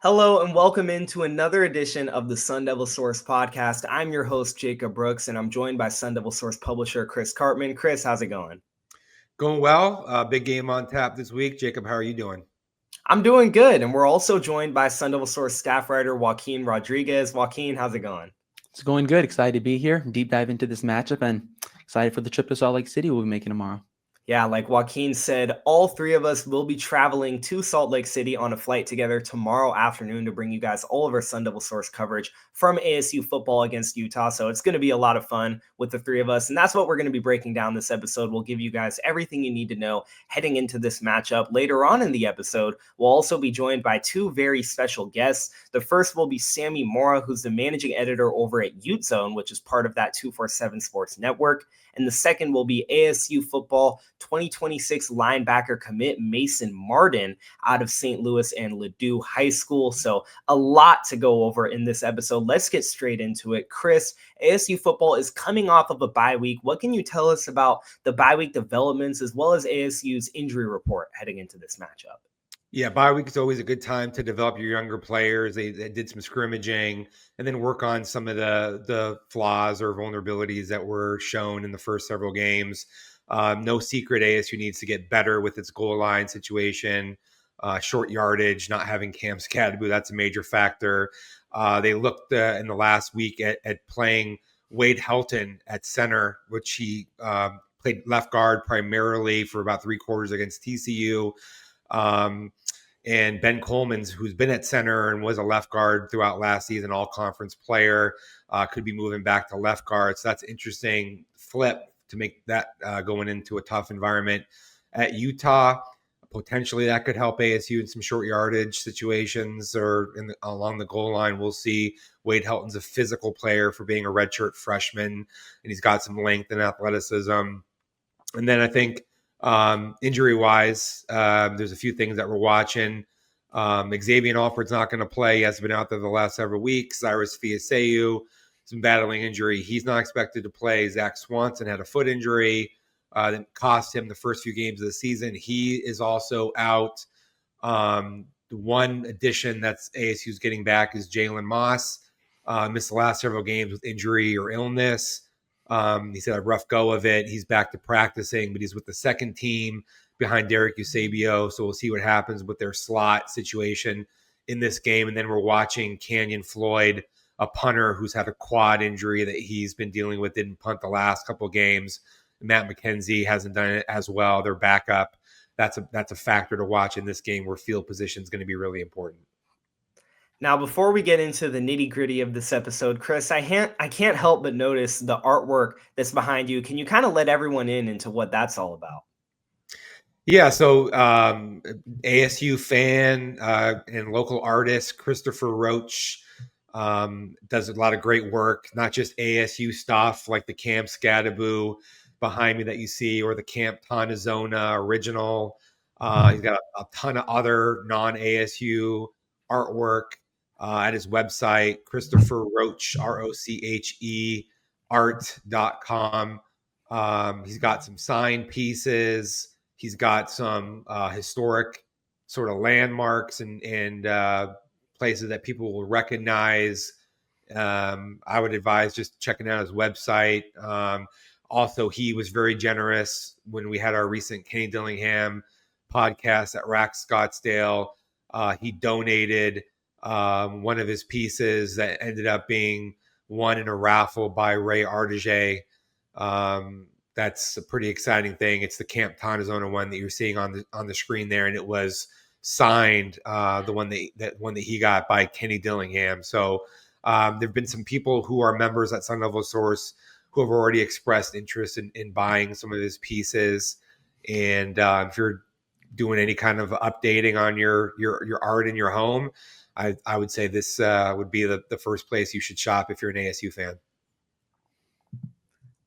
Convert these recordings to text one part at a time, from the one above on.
Hello and welcome into another edition of the Sun Devil Source podcast. I'm your host, Jacob Brooks, and I'm joined by Sun Devil Source publisher Chris Cartman. Chris, how's it going? Going well. Big game on tap this week. Jacob, how are you doing? I'm doing good, and we're also joined by Sun Devil Source staff writer Joaquin Rodriguez. Joaquin, how's it going? It's going good. Excited to be here. Deep dive into this matchup and excited for the trip to Salt Lake City we'll be making tomorrow. Yeah, like Joaquin said, all three of us will be traveling to Salt Lake City on a flight together tomorrow afternoon to bring you guys all of our Sun Devil Source coverage from ASU football against Utah. So it's going to be a lot of fun with the three of us. And that's what we're going to be breaking down this episode. We'll give you guys everything you need to know heading into this matchup. Later on in the episode, we'll also be joined by two very special guests. The first will be Sammy Mora, who's the managing editor over at Ute Zone, which is part of that 247 Sports Network. And the second will be ASU football 2026 linebacker commit Mason Martin out of St. Louis and Ladue High School. So a lot to go over in this episode. Let's get straight into it. Chris, ASU football is coming off of a bye week. What can you tell us about the bye week developments as well as ASU's injury report heading into this matchup? Yeah, bye week is always a good time to develop your younger players. They did some scrimmaging and then work on some of the flaws or vulnerabilities that were shown in the first several games. No secret, ASU needs to get better with its goal line situation, short yardage, not having Cam Scadaboo. That's a major factor. They looked in the last week at playing Wade Helton at center, which he played left guard primarily for about 3/4 against TCU. And Ben Coleman's, who's been at center and was a left guard throughout last season, all-conference player, could be moving back to left guard. So that's interesting flip to make that going into a tough environment at Utah. Potentially that could help ASU in some short yardage situations or along the goal line. We'll see. Wade Helton's a physical player for being a redshirt freshman, and he's got some length and athleticism. And then I think injury wise, there's a few things that we're watching. Xavier Alford's not going to play. He hasn't been out there the last several weeks. Cyrus Fiaseu has been battling injury. He's not expected to play. Zach Swanson had a foot injury that cost him the first few games of the season. He is also out. The one addition that's ASU's getting back is Jalen Moss. Missed the last several games with injury or illness. He's had a rough go of it. He's back to practicing, but he's with the second team behind Derek Eusebio. So we'll see what happens with their slot situation in this game. And then we're watching Canyon Floyd, a punter who's had a quad injury that he's been dealing with, didn't punt the last couple of games. Matt McKenzie hasn't done it as well. Their backup. That's a factor to watch in this game where field position is going to be really important. Now, before we get into the nitty-gritty of this episode, Chris, I can't help but notice the artwork that's behind you. Can you kind of let everyone into what that's all about? Yeah, so ASU fan and local artist Christopher Roach does a lot of great work, not just ASU stuff like the Cam Scadaboo behind me that you see or the Camp Tonazona original. He's got a ton of other non-ASU artwork at his website, Christopher Roach, ROCHE art.com. He's got some signed pieces. He's got some historic sort of landmarks and places that people will recognize. I would advise just checking out his website. Also, he was very generous when we had our recent Kenny Dillingham podcast at Rack Scottsdale. He donated one of his pieces that ended up being won in a raffle by Ray Artige. That's a pretty exciting thing. It's the Camp Tonazona one that you're seeing on the screen there, and it was signed the one that he got by Kenny Dillingham. So there've been some people who are members at Sun Devil Source who have already expressed interest in buying some of his pieces. And if you're doing any kind of updating on your art in your home, I would say this would be the first place you should shop if you're an ASU fan.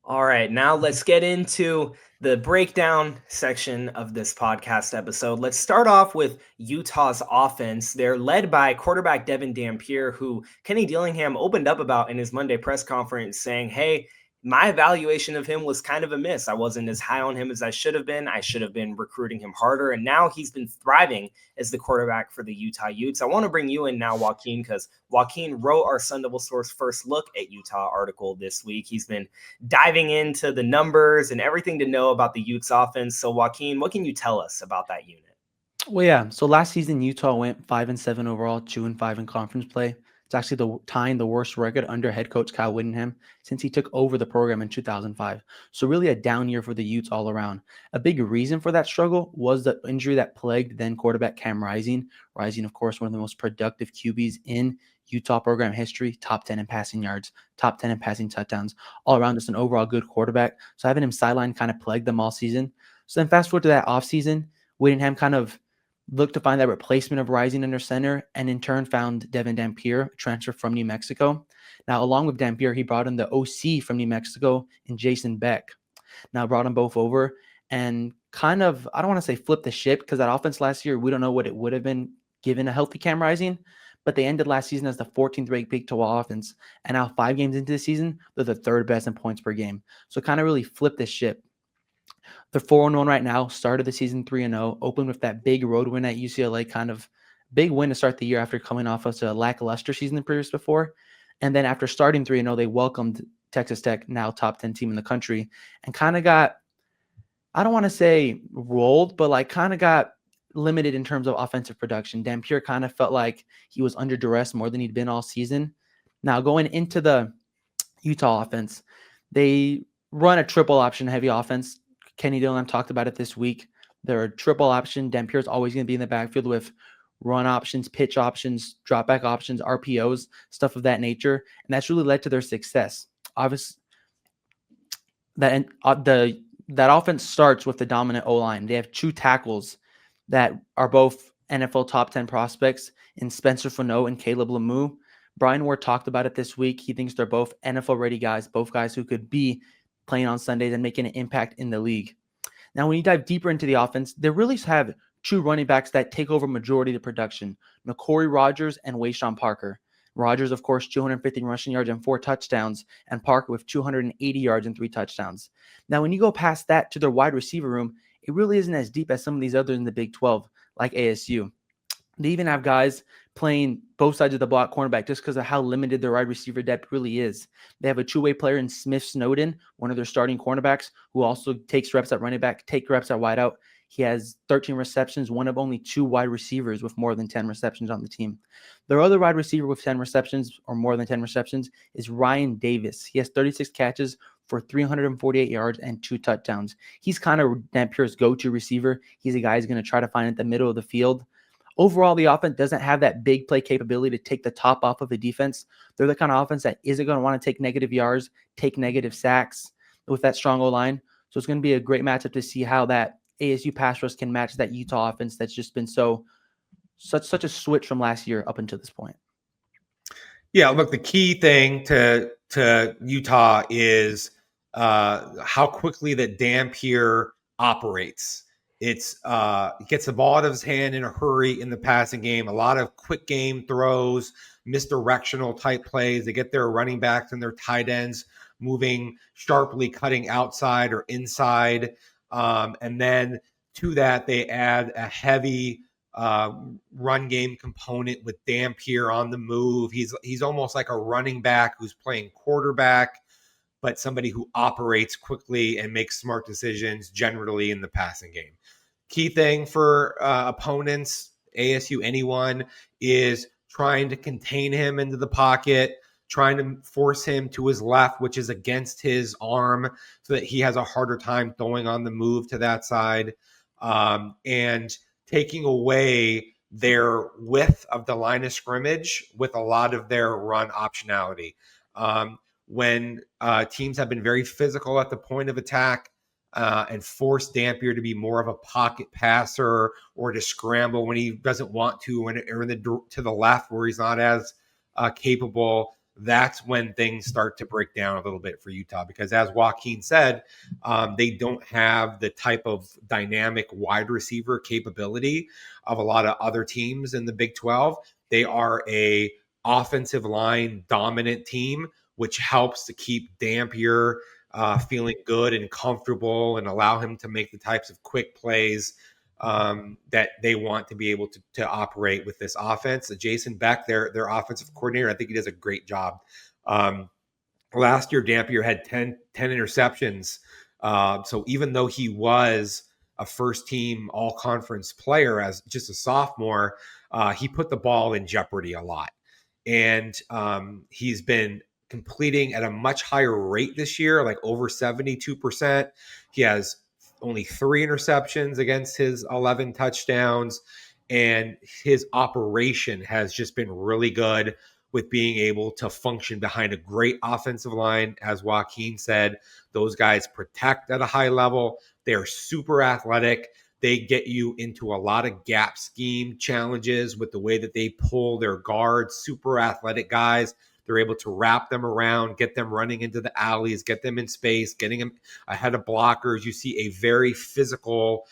All right, now let's get into the breakdown section of this podcast episode. Let's start off with Utah's offense. They're led by quarterback Devin Dampier, who Kenny Dillingham opened up about in his Monday press conference saying, hey, my evaluation of him was kind of a miss. I wasn't as high on him as I should have been. I should have been recruiting him harder. And now he's been thriving as the quarterback for the Utah Utes. I want to bring you in now, Joaquin, because Joaquin wrote our Sun Devil Source First Look at Utah article this week. He's been diving into the numbers and everything to know about the Utes offense. So Joaquin, what can you tell us about that unit? Well, yeah. So last season, Utah went 5-7 overall, 2-5 in conference play. It's actually tying the worst record under head coach Kyle Whittingham since he took over the program in 2005. So really a down year for the Utes all around. A big reason for that struggle was the injury that plagued then quarterback Cam Rising. Rising, of course, one of the most productive QBs in Utah program history, top 10 in passing yards, top 10 in passing touchdowns, all around just an overall good quarterback. So having him sideline kind of plagued them all season. So then fast forward to that offseason, Whittingham kind of looked to find that replacement of Rising under center, and in turn found Devin Dampier, a transfer from New Mexico. Now, along with Dampier, he brought in the OC from New Mexico and Jason Beck. Now, brought them both over and kind of, I don't want to say flip the ship, because that offense last year, we don't know what it would have been given a healthy Cam Rising, but they ended last season as the 14th ranked Big 12 offense. And now 5 games into the season, they're the 3rd best in points per game. So kind of really flipped the ship. They're 4-1 right now, started the season 3-0, opened with that big road win at UCLA, kind of big win to start the year after coming off of a lackluster season the previous before. And then after starting 3-0, they welcomed Texas Tech, now top 10 team in the country, and kind of got, I don't want to say rolled, but like kind of got limited in terms of offensive production. Dampier kind of felt like he was under duress more than he'd been all season. Now going into the Utah offense, they run a triple option heavy offense. Kenny Dillon talked about it this week. They're a triple option. Dampier is always going to be in the backfield with run options, pitch options, drop back options, RPOs, stuff of that nature. And that's really led to their success. Obviously, that offense starts with the dominant O-line. They have 2 tackles that are both NFL top 10 prospects in Spencer Fano and Caleb Lemieux. Brian Ward talked about it this week. He thinks they're both NFL-ready guys, both guys who could be playing on Sundays and making an impact in the league. Now, when you dive deeper into the offense, they really have 2 running backs that take over majority of the production, N'Kory Rogers and Wayshawn Parker. Rogers, of course, 250 rushing yards and 4 touchdowns, and Parker with 280 yards and 3 touchdowns. Now, when you go past that to their wide receiver room, it really isn't as deep as some of these others in the Big 12, like ASU. They even have guys playing both sides of the block cornerback just because of how limited their wide receiver depth really is. They have a 2-way player in Smith Snowden, one of their starting cornerbacks, who also takes reps at running back, take reps at wideout. He has 13 receptions, one of only 2 wide receivers with more than 10 receptions on the team. Their other wide receiver with 10 receptions or more than 10 receptions is Ryan Davis. He has 36 catches for 348 yards and 2 touchdowns. He's kind of Dampier's go-to receiver. He's a guy who's going to try to find at the middle of the field. Overall, the offense doesn't have that big play capability to take the top off of the defense. They're the kind of offense that isn't going to want to take negative yards, take negative sacks with that strong O-line. So it's going to be a great matchup to see how that ASU pass rush can match that Utah offense that's just been such a switch from last year up until this point. Yeah, look, the key thing to Utah is how quickly that Dampier operates. He gets the ball out of his hand in a hurry in the passing game. A lot of quick game throws, misdirectional type plays. They get their running backs and their tight ends moving sharply, cutting outside or inside. And then to that, they add a heavy run game component with Dampier on the move. He's almost like a running back who's playing quarterback, but somebody who operates quickly and makes smart decisions generally in the passing game. Key thing for opponents, ASU, anyone, is trying to contain him into the pocket, trying to force him to his left, which is against his arm, so that he has a harder time throwing on the move to that side, and taking away their width of the line of scrimmage with a lot of their run optionality. When teams have been very physical at the point of attack and force Dampier to be more of a pocket passer or to scramble when he doesn't want to, or to the left where he's not as capable, that's when things start to break down a little bit for Utah. Because as Joaquin said, they don't have the type of dynamic wide receiver capability of a lot of other teams in the Big 12. They are a offensive line dominant team, which helps to keep Dampier feeling good and comfortable and allow him to make the types of quick plays that they want to be able to operate with this offense. Jason Beck, their offensive coordinator, I think he does a great job. Last year, Dampier had 10 interceptions. So even though he was a first-team all-conference player as just a sophomore, he put the ball in jeopardy a lot. And he's been completing at a much higher rate this year, like over 72%. He has only 3 interceptions against his 11 touchdowns. And his operation has just been really good with being able to function behind a great offensive line. As Joaquin said, those guys protect at a high level. They are super athletic. They get you into a lot of gap scheme challenges with the way that they pull their guards, super athletic guys. They're able to wrap them around, get them running into the alleys, get them in space, getting them ahead of blockers. You see a very physical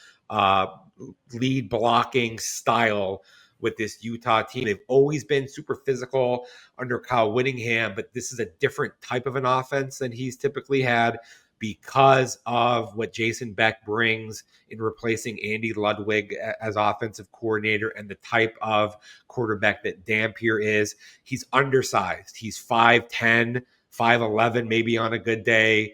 lead blocking style with this Utah team. They've always been super physical under Kyle Whittingham, but this is a different type of an offense than he's typically had because of what Jason Beck brings in replacing Andy Ludwig as offensive coordinator and the type of quarterback that Dampier is. He's undersized. He's 5'10", 5'11", maybe on a good day.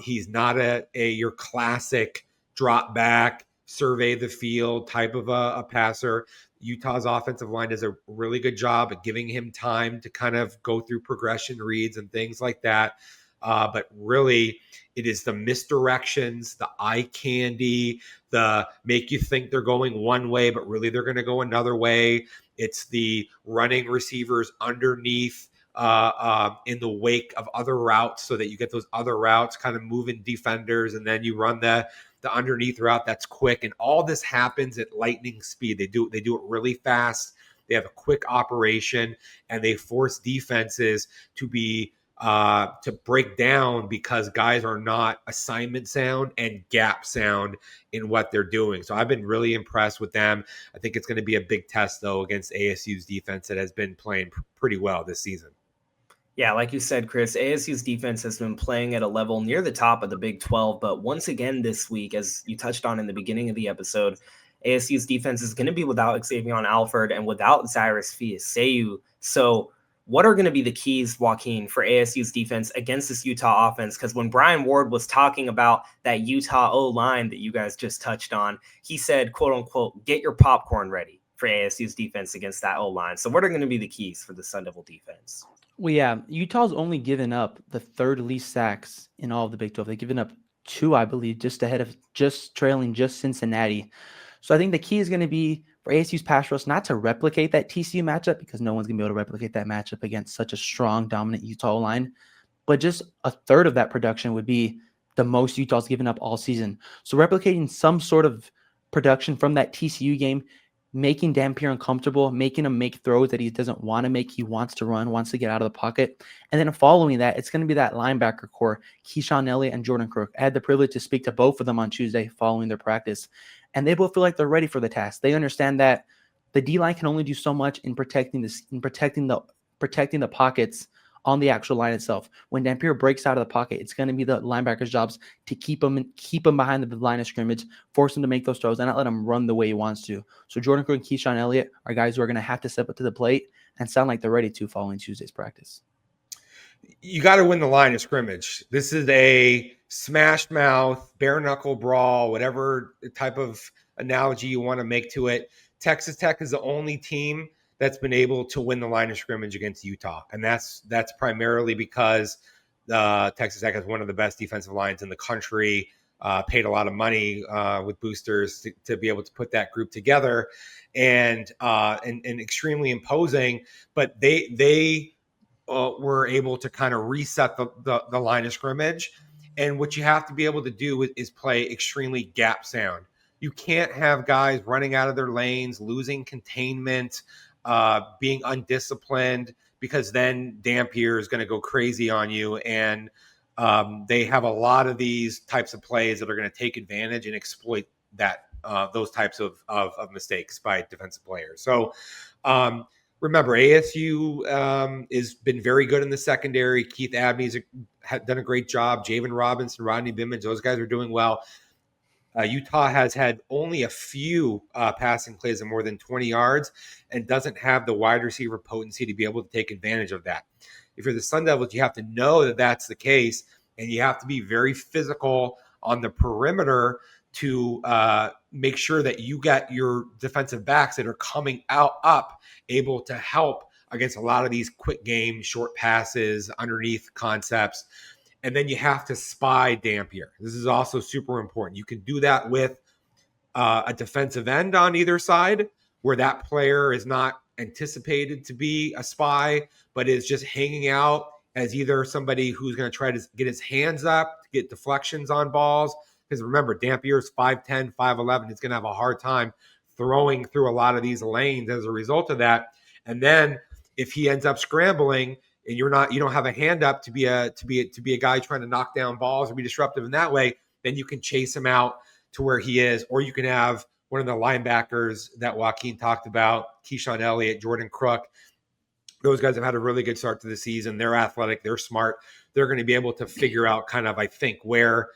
He's not your classic drop back, survey the field type of a passer. Utah's offensive line does a really good job at giving him time to kind of go through progression reads and things like that. But really, it is the misdirections, the eye candy, the make you think they're going one way, but really they're going to go another way. It's the running receivers underneath in the wake of other routes so that you get those other routes kind of moving defenders, and then you run the underneath route that's quick. And all this happens at lightning speed. They do it really fast. They have a quick operation, and they force defenses to be to break down because guys are not assignment sound and gap sound in what they're doing. So I've been really impressed with them. I think it's going to be a big test, though, against ASU's defense that has been playing pretty well this season. Yeah, like you said, Chris, ASU's defense has been playing at a level near the top of the Big 12. But once again this week, as you touched on in the beginning of the episode, ASU's defense is going to be without Xavier Alford and without Cyrus Fiaseu. So what are going to be the keys, Joaquin, for ASU's defense against this Utah offense? Because when Brian Ward was talking about that Utah O-line that you guys just touched on, he said, quote unquote, get your popcorn ready for ASU's defense against that O-line. So what are going to be the keys for the Sun Devil defense? Well, yeah, Utah's only given up the third least sacks in all of the Big 12. They've given up 2, I believe, just trailing Cincinnati. So I think the key is going to be for ASU's pass rush not to replicate that TCU matchup, because no one's going to be able to replicate that matchup against such a strong, dominant Utah line. But just a third of that production would be the most Utah's given up all season. So replicating some sort of production from that TCU game, making Dampier uncomfortable, making him make throws that he doesn't want to make. He wants to run, wants to get out of the pocket. And then following that, it's going to be that linebacker core, Keyshawn Elliott and Jordan Crook. I had the privilege to speak to both of them on Tuesday following their practice, and they both feel like they're ready for the task. They understand that the D-line can only do so much in protecting the pockets on the actual line itself. When Dampier breaks out of the pocket, it's going to be the linebackers' jobs to keep him behind the line of scrimmage, force him to make those throws, and not let him run the way he wants to. So Jordan Crook and Keyshawn Elliott are guys who are going to have to step up to the plate and sound like they're ready to following Tuesday's practice. You got to win the line of scrimmage. This is a smash mouth, bare knuckle brawl, whatever type of analogy you want to make to it. Texas Tech is the only team that's been able to win the line of scrimmage against Utah. And that's primarily because Texas Tech has one of the best defensive lines in the country, paid a lot of money with boosters to be able to put that group together, and extremely imposing. But they were able to kind of reset the line of scrimmage. And what you have to be able to do is play extremely gap sound. You can't have guys running out of their lanes, losing containment, being undisciplined, because then Dampier is going to go crazy on you. And they have a lot of these types of plays that are going to take advantage and exploit that those types of mistakes by defensive players. So remember, ASU has been very good in the secondary. Keith Abney's done a great job. Javen Robinson, Rodney Bimmons, those guys are doing well. Utah has had only a few passing plays of more than 20 yards and doesn't have the wide receiver potency to be able to take advantage of that. If you're the Sun Devils, you have to know that that's the case, and you have to be very physical on the perimeter to make sure that you got your defensive backs that are coming up able to help against a lot of these quick game, short passes, underneath concepts. And then you have to spy Dampier. This is also super important. You can do that with a defensive end on either side where that player is not anticipated to be a spy, but is just hanging out as either somebody who's going to try to get his hands up to get deflections on balls. Because remember, Dampier's 5'10", 5'11". He's going to have a hard time throwing through a lot of these lanes as a result of that. And then if he ends up scrambling, and you don't have a hand up to be a guy trying to knock down balls or be disruptive in that way, then you can chase him out to where he is, or you can have one of the linebackers that Joaquin talked about, Keyshawn Elliott, Jordan Crook. Those guys have had a really good start to the season. They're athletic, they're smart. They're going to be able to figure out kind of, I think, where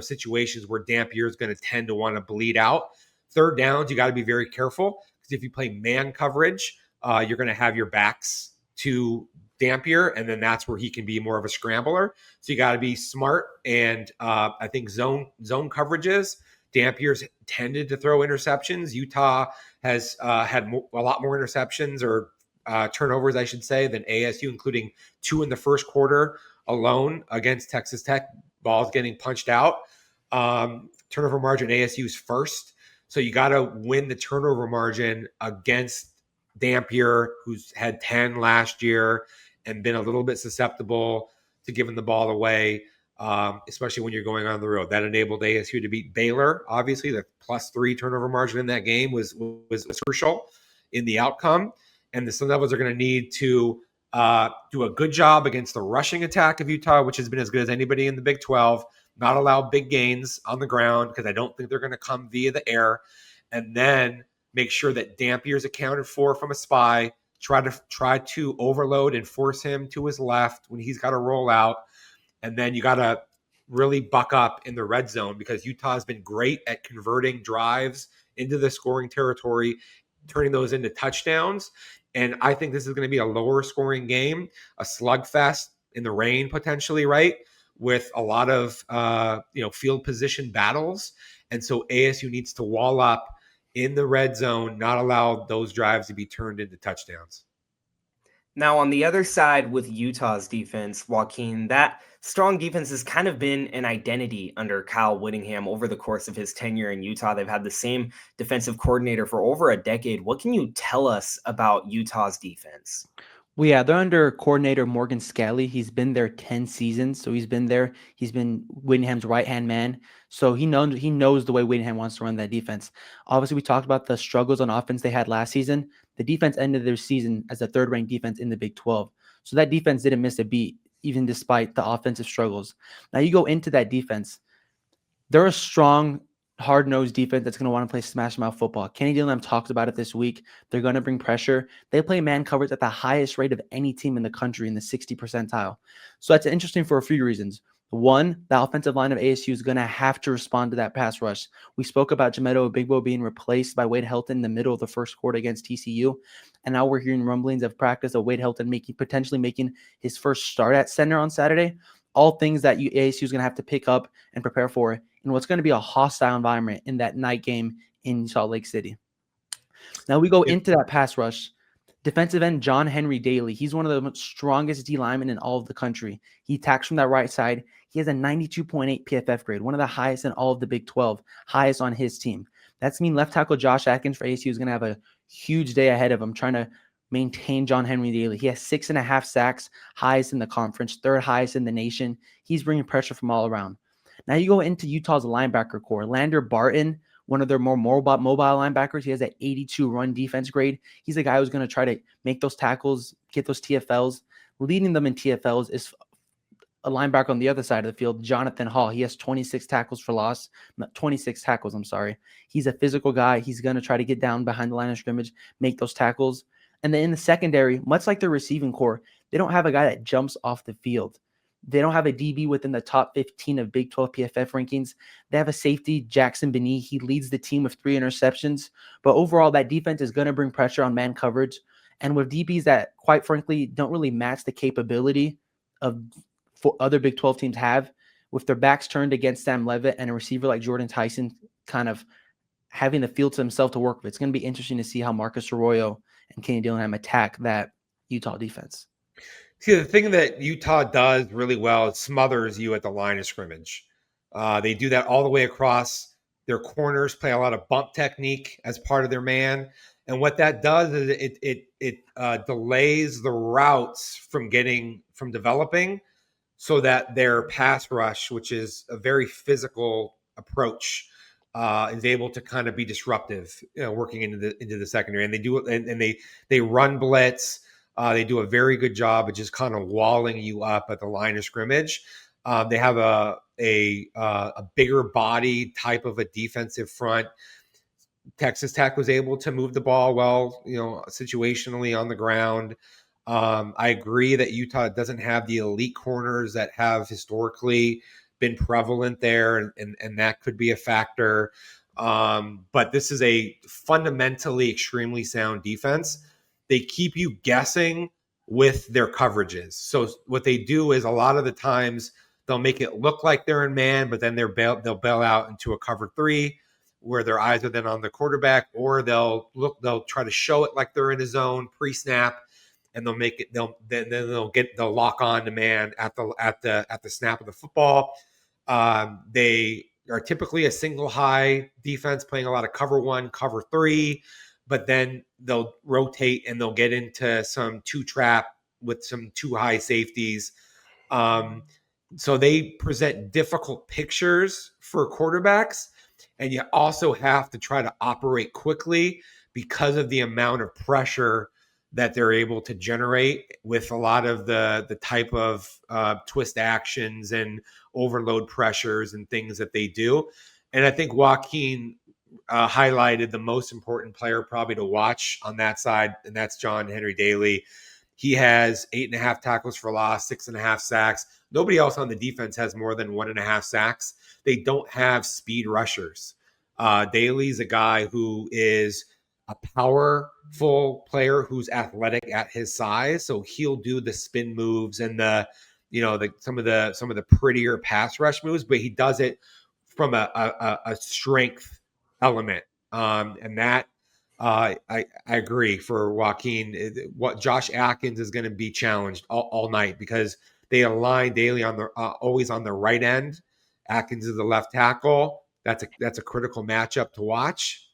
situations where Dampier is going to tend to want to bleed out. Third downs, you got to be very careful because if you play man coverage, you're going to have your backs to Dampier, and then that's where he can be more of a scrambler. So you got to be smart. And I think zone coverages, Dampier's tended to throw interceptions. Utah has had a lot more interceptions or turnovers, I should say, than ASU, including 2 in the first quarter alone against Texas Tech. Balls getting punched out. Turnover margin, ASU's first. So you got to win the turnover margin against Dampier, who's had 10 last year and been a little bit susceptible to giving the ball away, especially when you're going on the road. That enabled ASU to beat Baylor. Obviously, the +3 turnover margin in that game was crucial in the outcome. And the Sun Devils are going to need to do a good job against the rushing attack of Utah, which has been as good as anybody in the Big 12. Not allow big gains on the ground because I don't think they're going to come via the air. And then make sure that Dampier's accounted for from a spy. Try to overload and force him to his left when he's got to roll out. And then you got to really buck up in the red zone because Utah has been great at converting drives into the scoring territory, turning those into touchdowns. And I think this is going to be a lower scoring game, a slugfest in the rain potentially, right? With a lot of field position battles. And so ASU needs to wall up in the red zone, not allow those drives to be turned into touchdowns. Now, on the other side with Utah's defense, Joaquin, that strong defense has kind of been an identity under Kyle Whittingham over the course of his tenure in Utah. They've had the same defensive coordinator for over a decade. What can you tell us about Utah's defense? Well, yeah, they're under coordinator Morgan Scalley. He's been there 10 seasons. So he's been there. He's been Whittingham's right-hand man. So he knows the way Whittingham wants to run that defense. Obviously, we talked about the struggles on offense they had last season. The defense ended their season as a third-ranked defense in the Big 12. So that defense didn't miss a beat, even despite the offensive struggles. Now you go into that defense. They're a strong, hard-nosed defense that's going to want to play smash-mouth football. Kenny Dillingham talked about it this week. They're going to bring pressure. They play man coverage at the highest rate of any team in the country in the 60 percentile. So that's interesting for a few reasons. One, the offensive line of ASU is going to have to respond to that pass rush. We spoke about Jamedo Bigbo being replaced by Wade Helton in the middle of the first quarter against TCU. And now we're hearing rumblings of practice of Wade Helton potentially making his first start at center on Saturday. All things that ASU is going to have to pick up and prepare for in what's going to be a hostile environment in that night game in Salt Lake City. Now we go into that pass rush. Defensive end John Henry Daly. He's one of the strongest D linemen in all of the country. He attacks from that right side. He has a 92.8 PFF grade, one of the highest in all of the Big 12, highest on his team. That's mean left tackle Josh Atkins for ASU is going to have a huge day ahead of him trying to maintain John Henry Daly. He has 6.5 sacks, highest in the conference, third highest in the nation. He's bringing pressure from all around. Now you go into Utah's linebacker core. Lander Barton, one of their more mobile linebackers. He has an 82 run defense grade. He's a guy who's going to try to make those tackles, get those TFLs. Leading them in TFLs is a linebacker on the other side of the field, Jonathan Hall. He has 26 tackles for loss. 26 tackles, I'm sorry. He's a physical guy. He's going to try to get down behind the line of scrimmage, make those tackles. And then in the secondary, much like the receiving core, they don't have a guy that jumps off the field. They don't have a DB within the top 15 of Big 12 PFF rankings. They have a safety, Jackson Beanie. He leads the team with 3 interceptions. But overall, that defense is going to bring pressure on man coverage. And with DBs that, quite frankly, don't really match the capability of other Big 12 teams have, with their backs turned against Sam Levitt and a receiver like Jordan Tyson kind of having the field to himself to work with, it's going to be interesting to see how Marcus Arroyo and Kenny Dillingham attack that Utah defense. See, the thing that Utah does really well is smothers you at the line of scrimmage. They do that all the way across. Their corners play a lot of bump technique as part of their man. And what that does is it delays the routes from developing, so that their pass rush, which is a very physical approach, is able to kind of be disruptive, working into the secondary. And they do it, and they run blitz. They do a very good job of just kind of walling you up at the line of scrimmage. They have a bigger body type of a defensive front. Texas Tech was able to move the ball well, situationally on the ground. I agree that Utah doesn't have the elite corners that have historically been prevalent there, and that could be a factor. But this is a fundamentally extremely sound defense. They keep you guessing with their coverages. So what they do is a lot of the times they'll make it look like they're in man, but then they'll bail out into a cover 3 where their eyes are then on the quarterback, or they'll try to show it like they're in a zone pre-snap, and they'll lock on to man at the snap of the football. They are typically a single high defense playing a lot of cover 1, cover 3, but then they'll rotate and they'll get into some 2 trap with some 2 high safeties. So they present difficult pictures for quarterbacks, and you also have to try to operate quickly because of the amount of pressure that they're able to generate with a lot of the type of twist actions and overload pressures and things that they do. And I think Joaquin highlighted the most important player probably to watch on that side, and that's John Henry Daly. He has 8.5 tackles for loss, 6.5 sacks. Nobody else on the defense has more than 1.5 sacks. They don't have speed rushers. Daly's a guy who is a powerful player who's athletic at his size, so he'll do the spin moves and some of the prettier pass rush moves, but he does it from a strength element, and that I agree for Joaquin. What Josh Atkins is going to be challenged all night, because they align Daly on the always on the right end. Atkins is the left tackle. That's a critical matchup to watch.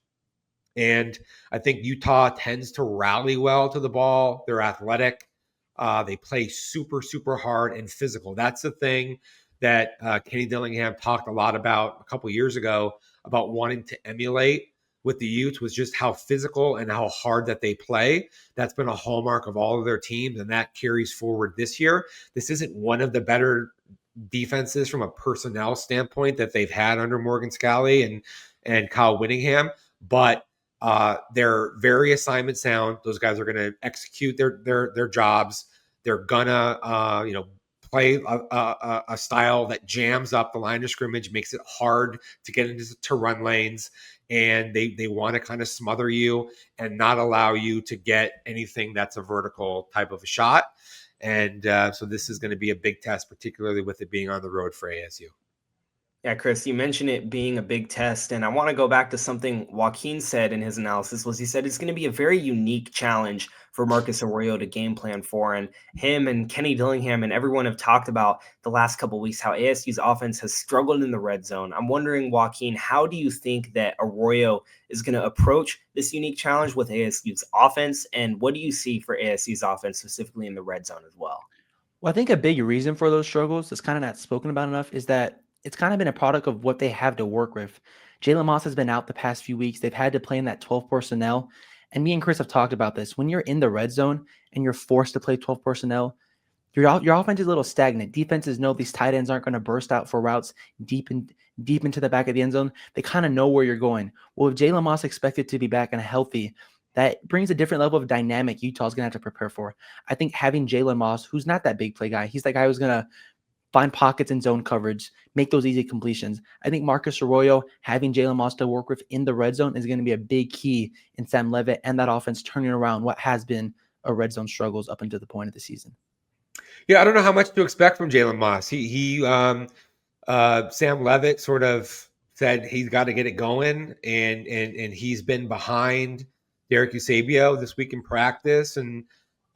And I think Utah tends to rally well to the ball. They're athletic. They play super, super hard and physical. That's the thing that Kenny Dillingham talked a lot about a couple years ago, about wanting to emulate with the Utes, was just how physical and how hard that they play. That's been a hallmark of all of their teams, and that carries forward this year. This isn't one of the better defenses from a personnel standpoint that they've had under Morgan Scalley and Kyle Whittingham, but they're very assignment sound. Those guys are going to execute their jobs. They're gonna play a style that jams up the line of scrimmage, makes it hard to get into run lanes, and they want to kind of smother you and not allow you to get anything that's a vertical type of a shot. And so this is going to be a big test, particularly with it being on the road for ASU. Yeah, Chris, you mentioned it being a big test, and I want to go back to something Joaquin said in his analysis. He said it's going to be a very unique challenge for Marcus Arroyo to game plan for, and him and Kenny Dillingham and everyone have talked about the last couple of weeks how ASU's offense has struggled in the red zone. I'm wondering, Joaquin, how do you think that Arroyo is going to approach this unique challenge with ASU's offense, and what do you see for ASU's offense specifically in the red zone as well? Well, I think a big reason for those struggles that's kind of not spoken about enough is that it's kind of been a product of what they have to work with. Jalen Moss has been out the past few weeks. They've had to play in that 12 personnel. And me and Chris have talked about this. When you're in the red zone and you're forced to play 12 personnel, your offense is a little stagnant. Defenses know these tight ends aren't going to burst out for routes deep into the back of the end zone. They kind of know where you're going. Well, if Jalen Moss expected to be back and healthy, that brings a different level of dynamic Utah's going to have to prepare for. I think having Jalen Moss, who's not that big play guy, he's that guy who's going to find pockets in zone coverage, make those easy completions. I think Marcus Arroyo, having Jalen Moss to work with in the red zone is going to be a big key in Sam Levitt and that offense turning around what has been a red zone struggles up until the point of the season. Yeah, I don't know how much to expect from Jalen Moss. Sam Levitt sort of said he's got to get it going, and he's been behind Derek Eusebio this week in practice, and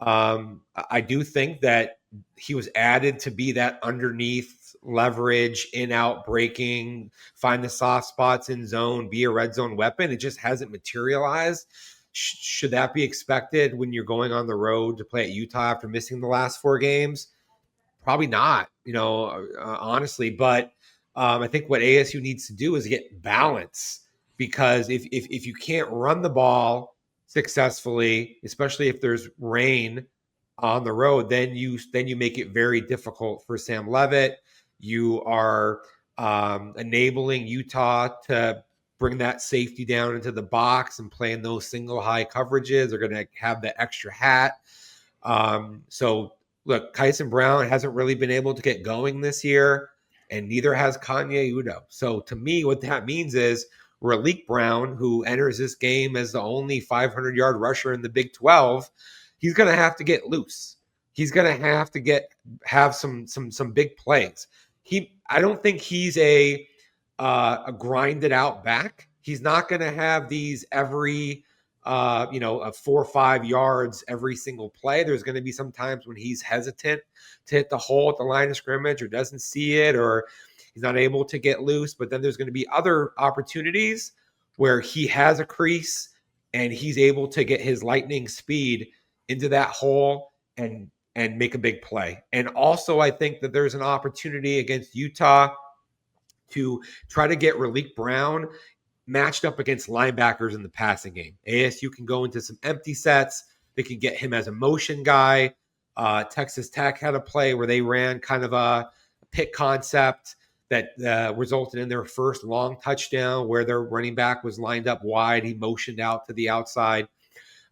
I do think that he was added to be that underneath leverage, in out breaking, find the soft spots in zone, be a red zone weapon. It just hasn't materialized. Should that be expected when you're going on the road to play at Utah after missing the last 4 games? Probably not, honestly. But I think what ASU needs to do is get balance, because if you can't run the ball successfully, especially if there's rain on the road, then you make it very difficult for Sam Levitt. You are enabling Utah to bring that safety down into the box and play in those single high coverages. They're going to have the extra hat. So look, Kyson Brown hasn't really been able to get going this year, and neither has Kanye Udo. So to me, what that means is Raleek Brown, who enters this game as the only 500-yard rusher in the Big 12, he's going to have to get loose. He's going to have to have some big plays. I don't think he's a grinded out back. He's not going to have these every 4 or 5 yards every single play. There's going to be some times when he's hesitant to hit the hole at the line of scrimmage, or doesn't see it, or he's not able to get loose. But then there's going to be other opportunities where he has a crease and he's able to get his lightning speed into that hole and make a big play. And also, I think that there's an opportunity against Utah to try to get Raleek Brown matched up against linebackers in the passing game. ASU can go into some empty sets. They can get him as a motion guy. Texas Tech had a play where they ran kind of a pick concept that resulted in their first long touchdown, where their running back was lined up wide. He motioned out to the outside.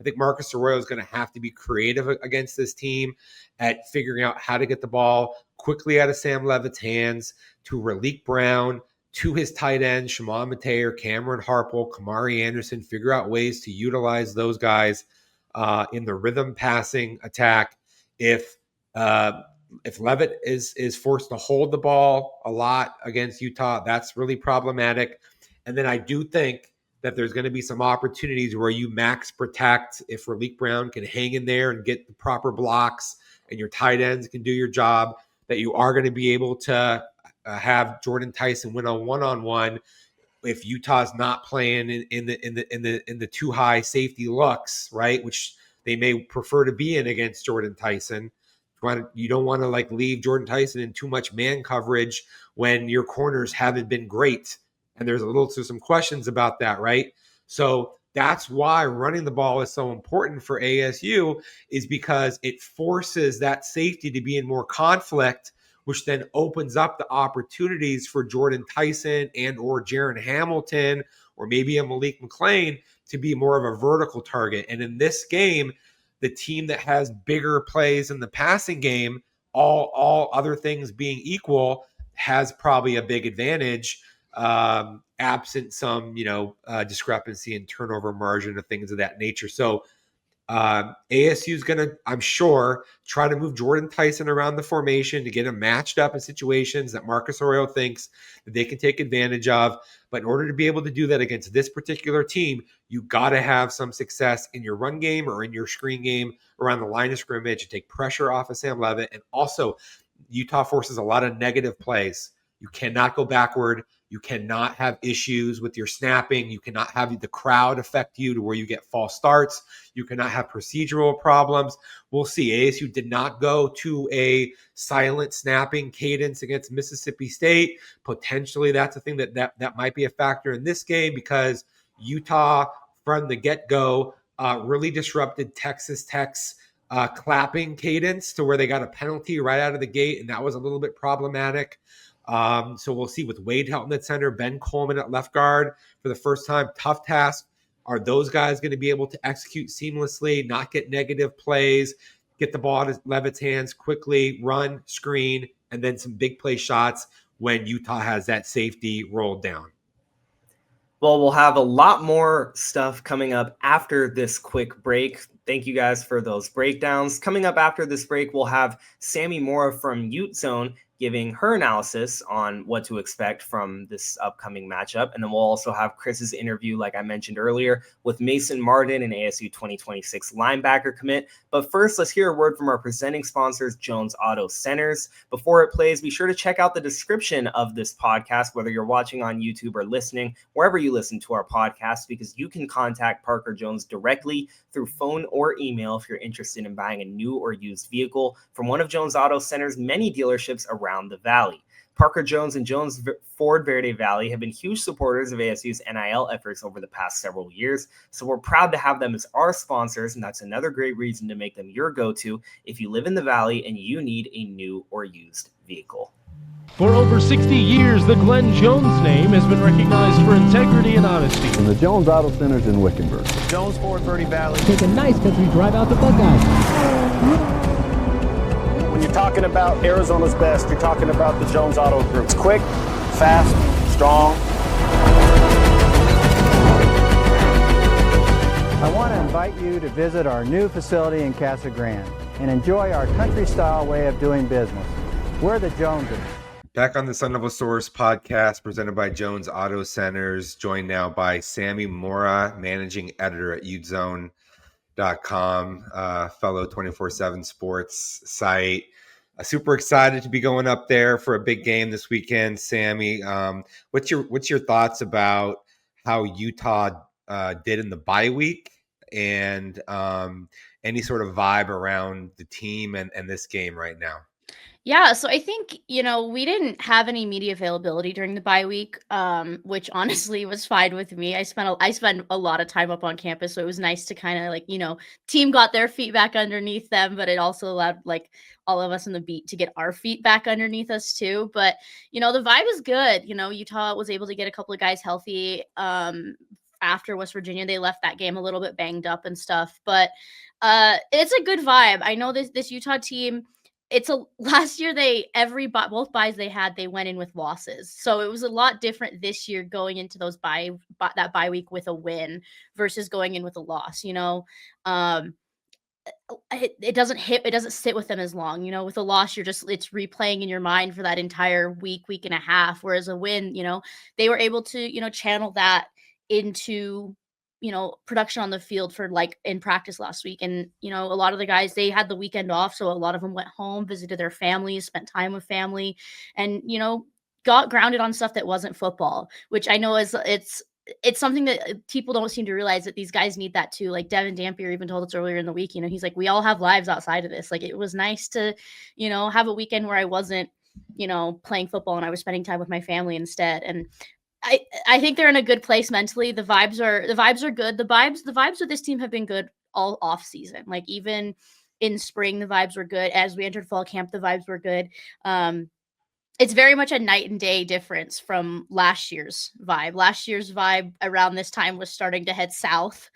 I think Marcus Arroyo is going to have to be creative against this team at figuring out how to get the ball quickly out of Sam Levitt's hands to Raleek Brown, to his tight ends, Shimon Mateer, Cameron Harpel, Kamari Anderson, figure out ways to utilize those guys in the rhythm passing attack. If Levitt is forced to hold the ball a lot against Utah, that's really problematic. And then I do think that there's going to be some opportunities where you max protect. If Raleek Brown can hang in there and get the proper blocks, and your tight ends can do your job, that you are going to be able to have Jordan Tyson win on one-on-one if Utah's not playing in the too high safety looks, right? Which they may prefer to be in against Jordan Tyson. You don't want to leave Jordan Tyson in too much man coverage when your corners haven't been great. And there's some questions about that, right? So that's why running the ball is so important for ASU, is because it forces that safety to be in more conflict, which then opens up the opportunities for Jordan Tyson and or Jaron Hamilton, or maybe a Malik McClain, to be more of a vertical target. And in this game, the team that has bigger plays in the passing game, all other things being equal, has probably a big advantage, absent some discrepancy in turnover margin or things of that nature. So ASU is going to, I'm sure, try to move Jordan Tyson around the formation to get him matched up in situations that Marcus Arroyo thinks that they can take advantage of. But in order to be able to do that against this particular team, you got to have some success in your run game or in your screen game around the line of scrimmage and take pressure off of Sam Levitt. And also, Utah forces a lot of negative plays. You cannot go backward. You cannot have issues with your snapping. You cannot have the crowd affect you to where you get false starts. You cannot have procedural problems. We'll see. ASU did not go to a silent snapping cadence against Mississippi State. Potentially, that's a thing that might be a factor in this game, because Utah, from the get-go, really disrupted Texas Tech's clapping cadence to where they got a penalty right out of the gate, and that was a little bit problematic. So we'll see with Wade Helton at center, Ben Coleman at left guard for the first time. Tough task Are those guys going to be able to execute seamlessly, not get negative plays, get the ball in Levitt's hands quickly, run, screen, and then some big play shots when Utah has that safety rolled down? Well, we'll have a lot more stuff coming up after this quick break. Thank you guys for those breakdowns. Coming up after this break, we'll have Sammy Mora from Ute Zone giving her analysis on what to expect from this upcoming matchup. And then we'll also have Chris's interview, like I mentioned earlier, with Mason Martin, an ASU 2026 linebacker commit. But first, let's hear a word from our presenting sponsors, Jones Auto Centers. Before it plays, be sure to check out the description of this podcast, whether you're watching on YouTube or listening, wherever you listen to our podcast, because you can contact Parker Jones directly through phone or email if you're interested in buying a new or used vehicle from one of Jones Auto Center's many dealerships around the Valley. Parker Jones and Jones Ford Verde Valley have been huge supporters of ASU's NIL efforts over the past several years, so we're proud to have them as our sponsors, and that's another great reason to make them your go-to if you live in the Valley and you need a new or used vehicle. For over 60 years, the Glenn Jones name has been recognized for integrity and honesty. And the Jones Auto Centers in Wickenburg. Jones Ford Verde Valley. Take a nice country drive out to Buckeye. When you're talking about Arizona's best, you're talking about the Jones Auto Group. It's quick, fast, strong. I want to invite you to visit our new facility in Casa Grande and enjoy our country-style way of doing business. We're the Joneses. Back on the Sun Devil Source podcast presented by Jones Auto Centers, joined now by Sammy Mora, managing editor at utezone.com, fellow 24/7 sports site. Super excited to be going up there for a big game this weekend, Sammy. What's your thoughts about how Utah did in the bye week, and any sort of vibe around the team and this game right now? Yeah, so I think, we didn't have any media availability during the bye week, which honestly was fine with me. I spent a lot of time up on campus, so it was nice to kind of team got their feet back underneath them, but it also allowed all of us in the beat to get our feet back underneath us too. But, the vibe is good. Utah was able to get a couple of guys healthy after West Virginia. They left that game a little bit banged up and stuff, but it's a good vibe. I know this Utah team, last year both buys they had, they went in with losses. So it was a lot different this year going into those that bye week with a win versus going in with a loss. It doesn't sit with them as long. With a loss, it's replaying in your mind for that entire week and a half. Whereas a win, they were able to, channel that into production on the field for in practice last week. And, a lot of the guys, they had the weekend off. So a lot of them went home, visited their families, spent time with family, and, got grounded on stuff that wasn't football, which I know it's something that people don't seem to realize, that these guys need that too. Like Devin Dampier even told us earlier in the week, he's like, we all have lives outside of this. It was nice to, have a weekend where I wasn't, playing football and I was spending time with my family instead. And I think they're in a good place mentally. The vibes are good. The vibes with this team have been good all off season. Even in spring, the vibes were good. As we entered fall camp, the vibes were good. It's very much a night and day difference from last year's vibe. Last year's vibe around this time was starting to head south.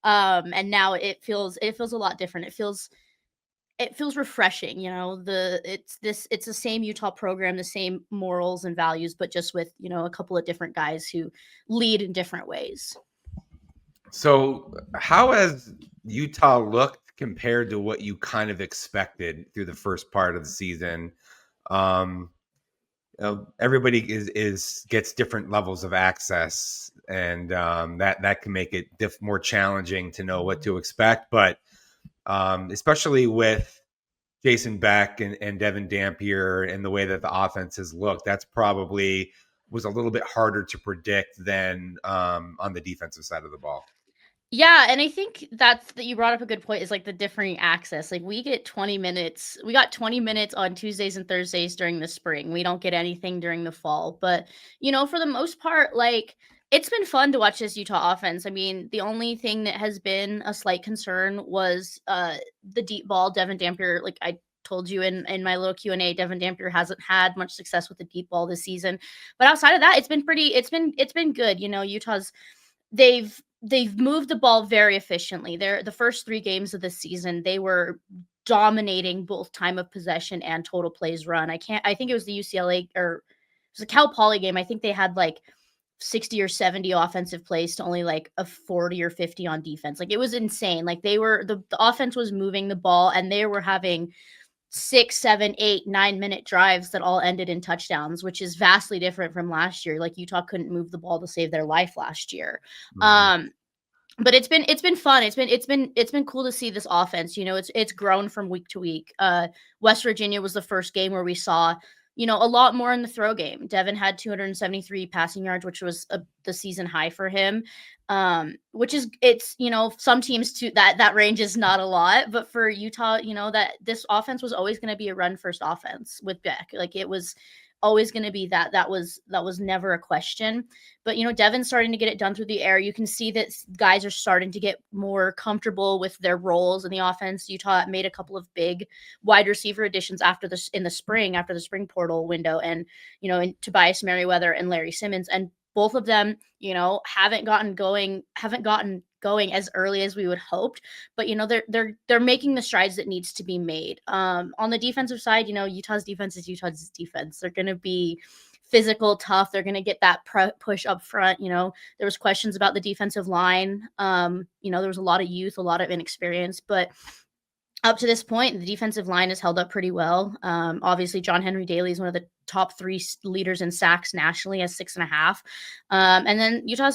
And now it feels a lot different. It feels refreshing. It's the same Utah program, the same morals and values, but just with, a couple of different guys who lead in different ways. So how has Utah looked compared to what you kind of expected through the first part of the season? Everybody gets different levels of access, and that can make it more challenging to know what to expect. But especially with Jason Beck and Devin Dampier and the way that the offense has looked, that's probably was a little bit harder to predict than on the defensive side of the ball. Yeah, and I think that you brought up a good point, is the differing access. We get 20 minutes. We got 20 minutes on Tuesdays and Thursdays during the spring. We don't get anything during the fall. But, for the most part, it's been fun to watch this Utah offense. I mean, the only thing that has been a slight concern was the deep ball. Devin Dampier, I told you in my little Q&A, Devin Dampier hasn't had much success with the deep ball this season. But outside of that, it's been good. Utah's, they've they've moved the ball very efficiently. The first 3 games of the season, they were dominating both time of possession and total plays run. I think it was the UCLA, or it was a Cal Poly game. I think they had like 60 or 70 offensive plays to only like a 40 or 50 on defense. Like, it was insane. Like, the offense was moving the ball, and they were having 6, 7, 8, 9-minute drives that all ended in touchdowns, which is vastly different from last year. Like, Utah couldn't move the ball to save their life last year. But it's been fun. It's been cool to see this offense. It's grown from week to week. West Virginia was the first game where we saw, a lot more in the throw game. Devin had 273 passing yards, which was the season high for him. Which is, some teams too, that range is not a lot, but for Utah, that this offense was always going to be a run first offense with Beck. Like, it was always going to be that was never a question. But Devin's starting to get it done through the air. You can see that guys are starting to get more comfortable with their roles in the offense. Utah made a couple of big wide receiver additions after the spring portal window, and Tobias Merriweather and Larry Simmons, and both of them haven't gotten going as early as we would hoped, but they're making the strides that needs to be made. On the defensive side, Utah's defense is Utah's defense. They're going to be physical, tough. They're going to get that push up front. There was questions about the defensive line. There was a lot of youth, a lot of inexperience, but up to this point, the defensive line has held up pretty well. Obviously, John Henry Daly is one of the top 3 leaders in sacks nationally, has 6.5. And then Utah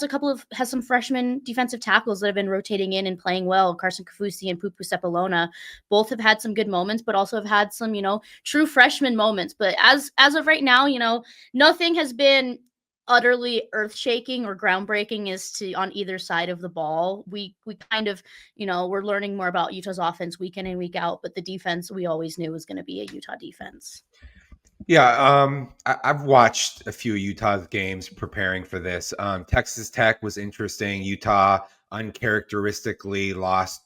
has some freshman defensive tackles that have been rotating in and playing well. Carson Kafusi and Pupu Sepulona both have had some good moments, but also have had some, true freshman moments. But as of right now, nothing has been utterly earth-shaking or groundbreaking on either side of the ball. We kind of, we're learning more about Utah's offense week in and week out, but the defense we always knew was going to be a Utah defense. Yeah, I've watched a few Utah's games preparing for this. Texas Tech was interesting. Utah uncharacteristically lost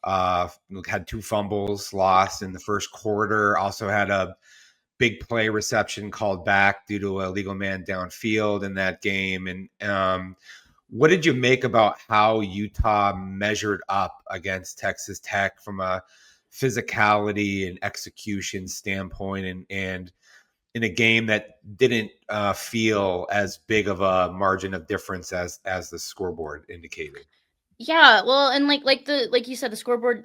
had 2 fumbles lost in the first quarter. Also had a big play reception called back due to a legal man downfield in that game. And what did you make about how Utah measured up against Texas Tech from a physicality and execution standpoint, and in a game that didn't feel as big of a margin of difference as the scoreboard indicated? Yeah, well, and like you said, the scoreboard,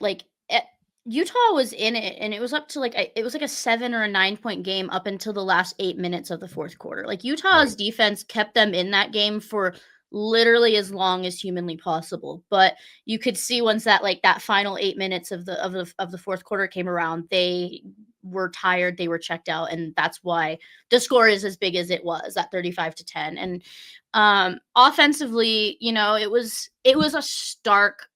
Utah was in it, and it was up to it was like a 7 or a 9-point game up until the last 8 minutes of the fourth quarter. Like, Utah's defense kept them in that game for literally as long as humanly possible. But you could see once that final 8 minutes of the fourth quarter came around, they were tired, they were checked out, and that's why the score is as big as it was at 35-10. And offensively, it was a stark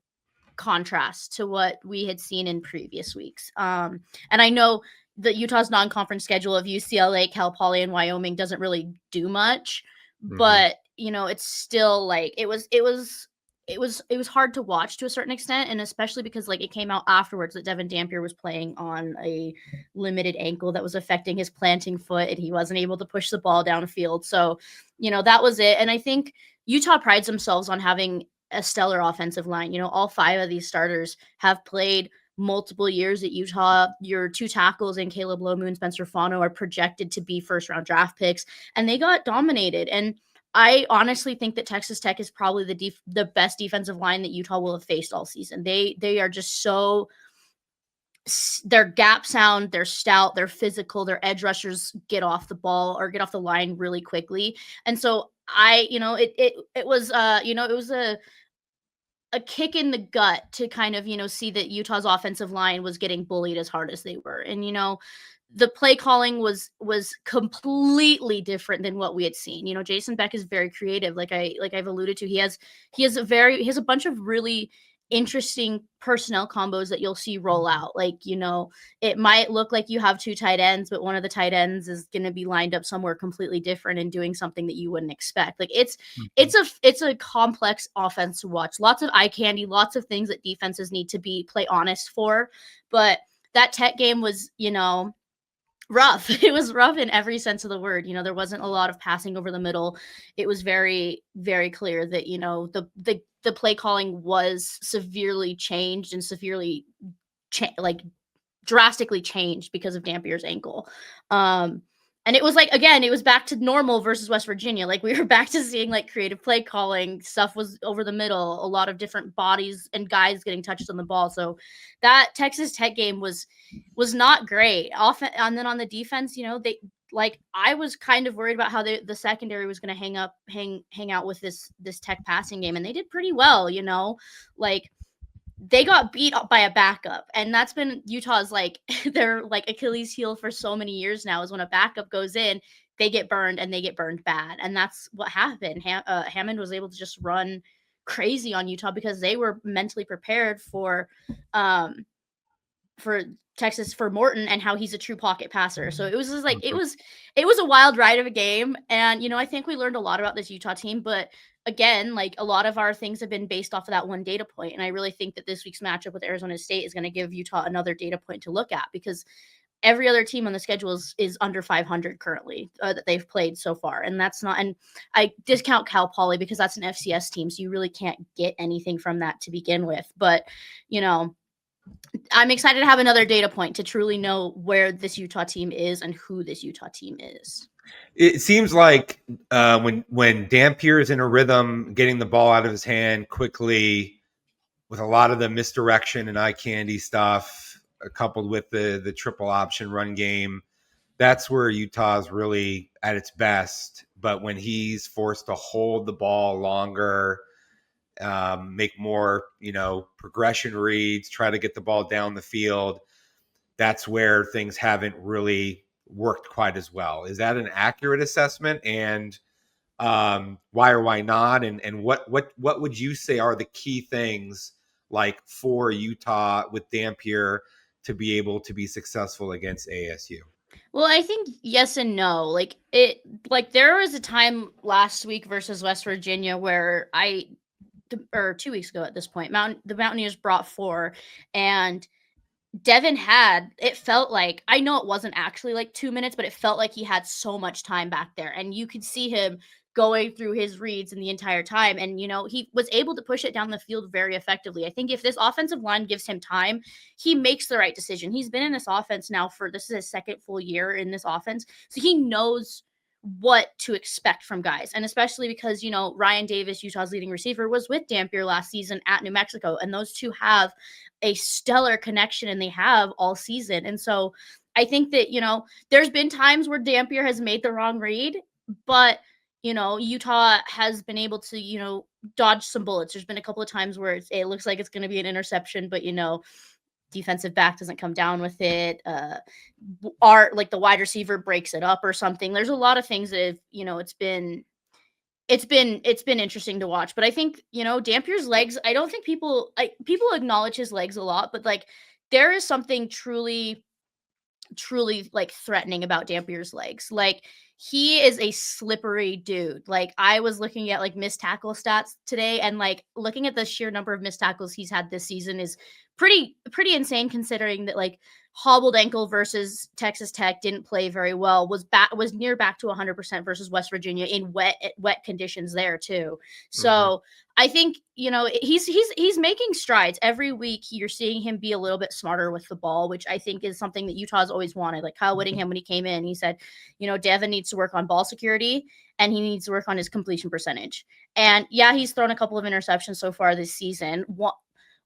contrast to what we had seen in previous weeks. And I know that Utah's non-conference schedule of UCLA, Cal Poly, and Wyoming doesn't really do much, but it's still it was hard to watch to a certain extent, and especially because it came out afterwards that Devin Dampier was playing on a limited ankle that was affecting his planting foot, and he wasn't able to push the ball downfield. So, that was it. And I think Utah prides themselves on having a stellar offensive line. All 5 of these starters have played multiple years at Utah. Your 2 tackles in Caleb Lomu and Spencer Fano are projected to be first-round draft picks, and they got dominated. And I honestly think that Texas Tech is probably the best defensive line that Utah will have faced all season. They are just so, their gap sound, they're stout, they're physical, their edge rushers get off the ball or get off the line really quickly. And so it was a kick in the gut to kind of, see that Utah's offensive line was getting bullied as hard as they were. And, the play calling was completely different than what we had seen. Jason Beck is very creative. Like I've alluded to, he has a bunch of really interesting personnel combos that you'll see roll out. It might look like you have 2 tight ends, but one of the tight ends is going to be lined up somewhere completely different and doing something that you wouldn't expect. It's a complex offense to watch. Lots of eye candy, lots of things that defenses need to play honest for. But that Tech game was, rough. It was rough in every sense of the word. There wasn't a lot of passing over the middle. It was very, very clear that, the play calling was severely changed and severely like drastically changed because of Dampier's ankle. And it was like, again, it was back to normal versus West Virginia. Like, we were back to seeing like creative play calling. Stuff was over the middle, a lot of different bodies and guys getting touched on the ball. So that Texas Tech game was not great. And then on the defense, I was kind of worried about how the secondary was going to hang out with this Tech passing game, and they did pretty well. Like, they got beat up by a backup, and that's been Utah's like their like Achilles heel for so many years now, is when a backup goes in, they get burned, and they get burned bad. And that's what happened. Hammond was able to just run crazy on Utah because they were mentally prepared for Texas, for Morton, and how he's a true pocket passer. So it was just like it was a wild ride of a game. And I think we learned a lot about this Utah team, but again, like, a lot of our things have been based off of that one data point. And I really think that this week's matchup with Arizona State is going to give Utah another data point to look at, because every other team on the schedule is under 500 currently that they've played so far. And that's not, and I discount Cal Poly because that's an FCS team, so you really can't get anything from that to begin with. But, I'm excited to have another data point to truly know where this Utah team is and who this Utah team is. It seems like when Dampier is in a rhythm, getting the ball out of his hand quickly, with a lot of the misdirection and eye candy stuff, coupled with the triple option run game, that's where Utah's really at its best. But when he's forced to hold the ball longer, make more, progression reads, try to get the ball down the field, that's where things haven't really worked quite as well. Is that an accurate assessment? And why or why not? And what would you say are the key things, like, for Utah with Dampier to be able to be successful against ASU? Well, I think yes and no. Like, there was a time last week versus West Virginia where or 2 weeks ago at this point, the Mountaineers brought 4, and Devin it felt like, I know it wasn't actually like 2 minutes, but it felt like he had so much time back there, and you could see him going through his reads in the entire time. And, he was able to push it down the field very effectively. I think if this offensive line gives him time, he makes the right decision. He's been in this offense now this is his second full year in this offense. So he knows what to expect from guys. And especially because, Ryan Davis, Utah's leading receiver, was with Dampier last season at New Mexico. And those two have a stellar connection, and they have all season. And so I think that, there's been times where Dampier has made the wrong read, but, Utah has been able to, dodge some bullets. There's been a couple of times where it looks like it's going to be an interception, but, defensive back doesn't come down with it. The wide receiver breaks it up or something. There's a lot of things that have, it's been interesting to watch. But I think, Dampier's legs, I don't think people acknowledge his legs a lot, but like, there is something truly like threatening about Dampier's legs. Like, he is a slippery dude. Like, I was looking at like missed tackle stats today, and like looking at the sheer number of missed tackles he's had this season is pretty insane, considering that like hobbled ankle versus Texas Tech didn't play very well, was near back to 100% versus West Virginia in wet conditions there too. So I think, he's making strides every week. You're seeing him be a little bit smarter with the ball, which I think is something that Utah's always wanted. Like Kyle Whittingham, when he came in, he said, Devin needs to work on ball security, and he needs to work on his completion percentage. And yeah, he's thrown a couple of interceptions so far this season.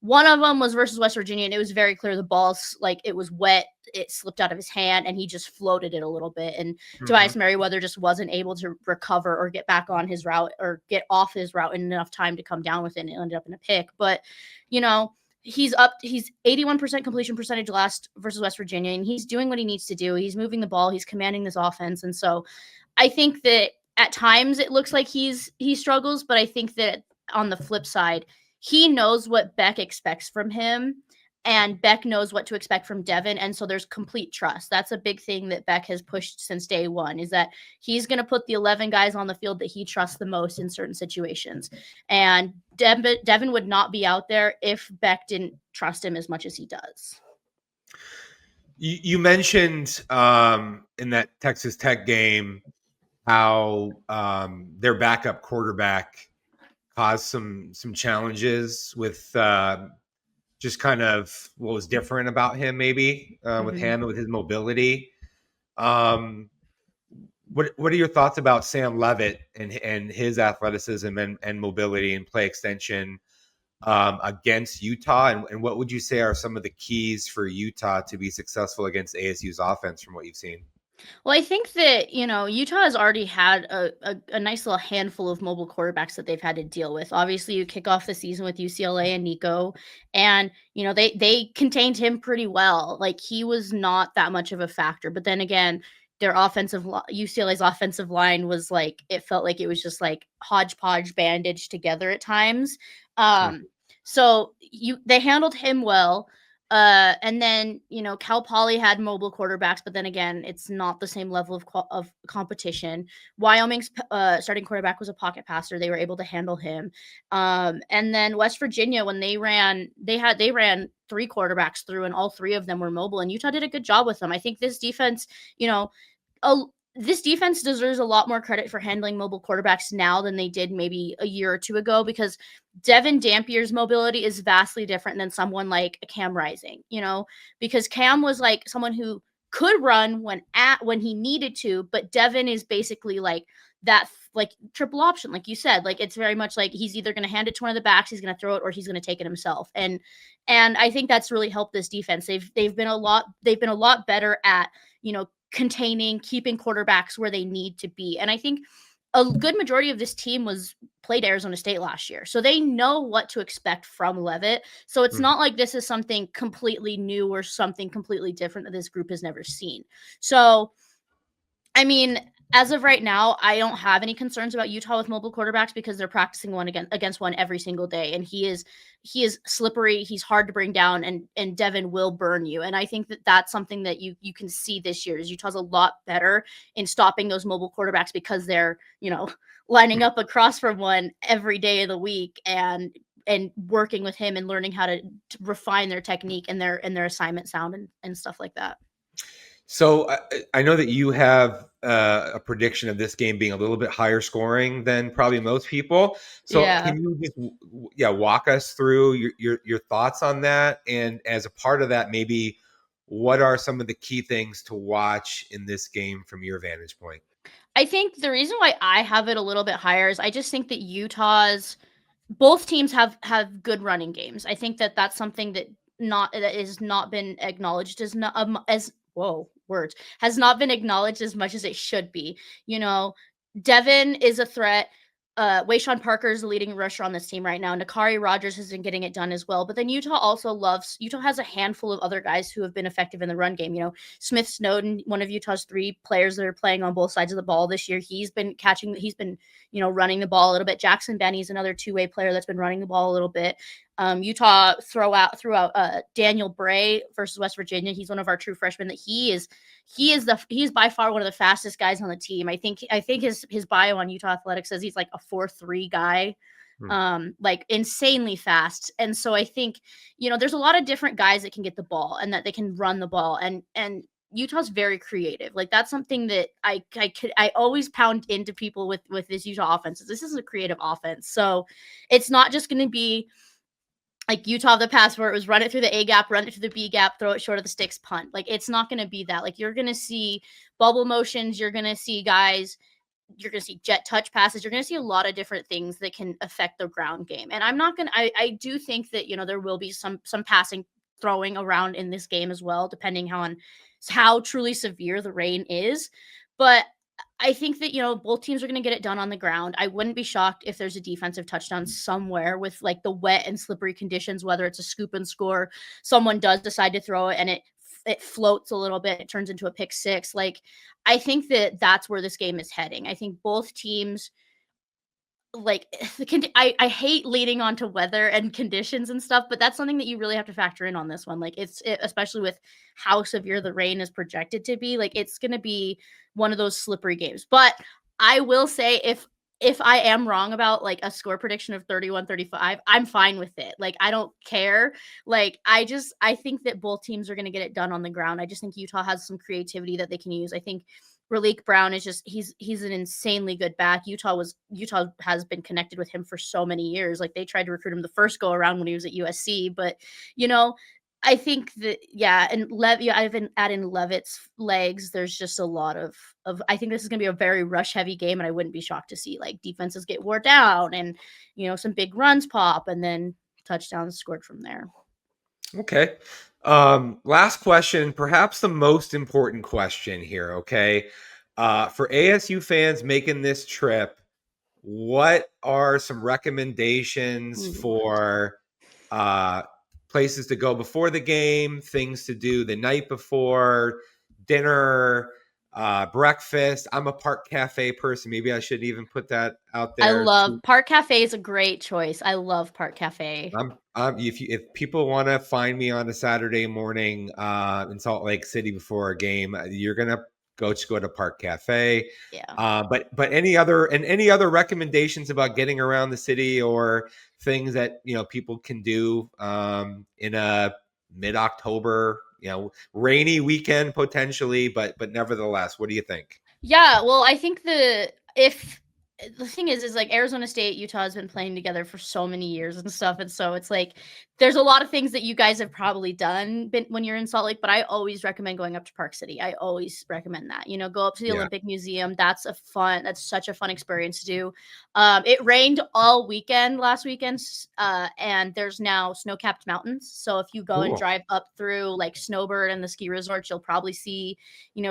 One of them was versus West Virginia, and it was very clear the ball's like, it was wet. It slipped out of his hand, and he just floated it a little bit. And Tobias Merriweather just wasn't able to recover or get back on his route or get off his route in enough time to come down with it, and it ended up in a pick. But, he's 81% completion percentage last versus West Virginia, and he's doing what he needs to do. He's moving the ball. He's commanding this offense. And so I think that at times it looks like he struggles, but I think that on the flip side, he knows what Beck expects from him, and Beck knows what to expect from Devin. And so there's complete trust. That's a big thing that Beck has pushed since day one, is that he's going to put the 11 guys on the field that he trusts the most in certain situations. And Devin would not be out there if Beck didn't trust him as much as he does. You mentioned in that Texas Tech game how their backup quarterback caused some challenges with just kind of what was different about him, maybe with him and with his mobility. Um, what are your thoughts about Sam Levitt and his athleticism and mobility and play extension against Utah? And what would you say are some of the keys for Utah to be successful against ASU's offense from what you've seen? Well, I think that, Utah has already had a nice little handful of mobile quarterbacks that they've had to deal with. Obviously, you kick off the season with UCLA and Nico, and they contained him pretty well. Like, he was not that much of a factor. But then again, UCLA's offensive line was like, it felt like it was just like hodgepodge bandaged together at times. So they handled him well. And then, Cal Poly had mobile quarterbacks, but then again, it's not the same level of competition. Wyoming's starting quarterback was a pocket passer. They were able to handle him. And then West Virginia, when they ran 3 quarterbacks through, and all 3 of them were mobile, and Utah did a good job with them. I think this defense, this defense deserves a lot more credit for handling mobile quarterbacks now than they did maybe a year or 2 ago, because Devin Dampier's mobility is vastly different than someone like Cam Rising, because Cam was like someone who could run when he needed to, but Devin is basically like that, like triple option, like you said. Like, it's very much like he's either going to hand it to one of the backs, he's going to throw it, or he's going to take it himself. And I think that's really helped this defense. They've been a lot better at, containing, keeping quarterbacks where they need to be. And I think a good majority of this team played Arizona State last year, so they know what to expect from Levitt. So it's not like this is something completely new or something completely different that this group has never seen. So, I mean, as of right now, I don't have any concerns about Utah with mobile quarterbacks, because they're practicing one against one every single day, and he is slippery. He's hard to bring down, and Devin will burn you. And I think that that's something that you can see this year is Utah's a lot better in stopping those mobile quarterbacks, because they're lining up across from one every day of the week and working with him and learning how to refine their technique and their assignment sound and stuff like that. So I know that you have a prediction of this game being a little bit higher scoring than probably most people. So can you just walk us through your thoughts on that? And as a part of that, maybe what are some of the key things to watch in this game from your vantage point? I think the reason why I have it a little bit higher is I just think that both teams have good running games. I think that that's something that is not been acknowledged has not been acknowledged as much as it should be. Devin is a threat. Wayshawn Parker is the leading rusher on this team right now. Nakari Rogers has been getting it done as well. But then Utah has a handful of other guys who have been effective in the run game. Smith Snowden, one of Utah's 3 players that are playing on both sides of the ball this year. He's been running the ball a little bit. Jackson Benny's another 2-way player that's been running the ball a little bit. Utah threw out Daniel Bray versus West Virginia. He's one of our true freshmen. That he's by far one of the fastest guys on the team. I think his bio on Utah Athletics says he's like a 4.3 guy, like insanely fast. And so I think there's a lot of different guys that can get the ball and that they can run the ball, and Utah's very creative. Like, that's something that I always pound into people with this Utah offense. This is a creative offense, so it's not just going to be like Utah of the past, where it was run it through the A gap, run it through the B gap, throw it short of the sticks, punt. Like, it's not going to be that. Like, you're going to see bubble motions. You're going to see jet touch passes. You're going to see a lot of different things that can affect the ground game. And I do think that, there will be some passing, throwing around in this game as well, depending on how truly severe the rain is. But I think that, both teams are going to get it done on the ground. I wouldn't be shocked if there's a defensive touchdown somewhere with like the wet and slippery conditions, whether it's a scoop and score, someone does decide to throw it and it floats a little bit, it turns into a pick 6. Like, I think that that's where this game is heading. I think both teams, like, I hate leading on to weather and conditions and stuff, but that's something that you really have to factor in on this one. Like, especially with how severe the rain is projected to be, like, it's going to be one of those slippery games. But I will say, if if I am wrong about like a score prediction of 31-35, I'm fine with it. Like, I don't care. Like, I think that both teams are going to get it done on the ground. I just think Utah has some creativity that they can use. I think Raleek Brown is just he's an insanely good back. Utah has been connected with him for so many years. Like, they tried to recruit him the first go around when he was at USC, but I think that, yeah, and I've been adding Levitt's legs. There's just a lot of I think this is going to be a very rush heavy game, and I wouldn't be shocked to see like defenses get wore down and some big runs pop and then touchdowns scored from there. Okay. Last question, perhaps the most important question here. Okay. For ASU fans making this trip, what are some recommendations for places to go before the game, things to do the night before, dinner, breakfast? I'm a Park Cafe person. Maybe I should even put that out there. I love Park Cafe is a great choice. I love Park Cafe. If people want to find me on a Saturday morning in Salt Lake City before a game, you're gonna go to Park Cafe. Yeah. But any other recommendations about getting around the city or things that people can do in a mid-October, rainy weekend potentially, but nevertheless, what do you think? Yeah, well, I think the thing is like Arizona State, Utah has been playing together for so many years and stuff, and so it's like there's a lot of things that you guys have probably done when you're in Salt Lake, but I always recommend going up to Park City. I always recommend that. Go up to the Olympic Museum. That's such a fun experience to do. It rained all weekend last weekend, and there's now snow-capped mountains. So if you go and drive up through like Snowbird and the ski resorts, you'll probably see,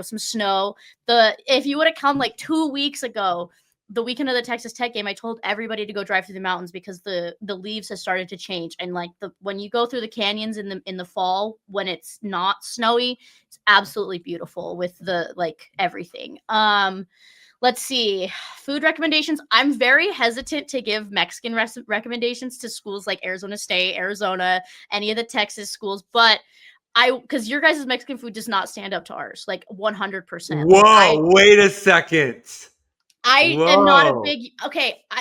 some snow. If you would have come like 2 weeks ago, the weekend of the Texas Tech game, I told everybody to go drive through the mountains because the leaves have started to change. And like when you go through the canyons in the fall, when it's not snowy, it's absolutely beautiful with the like everything. Let's see. Food recommendations. I'm very hesitant to give Mexican recommendations to schools like Arizona State, Arizona, any of the Texas schools, but because your guys' Mexican food does not stand up to ours, like 100%. Whoa, wait a second. I am not a big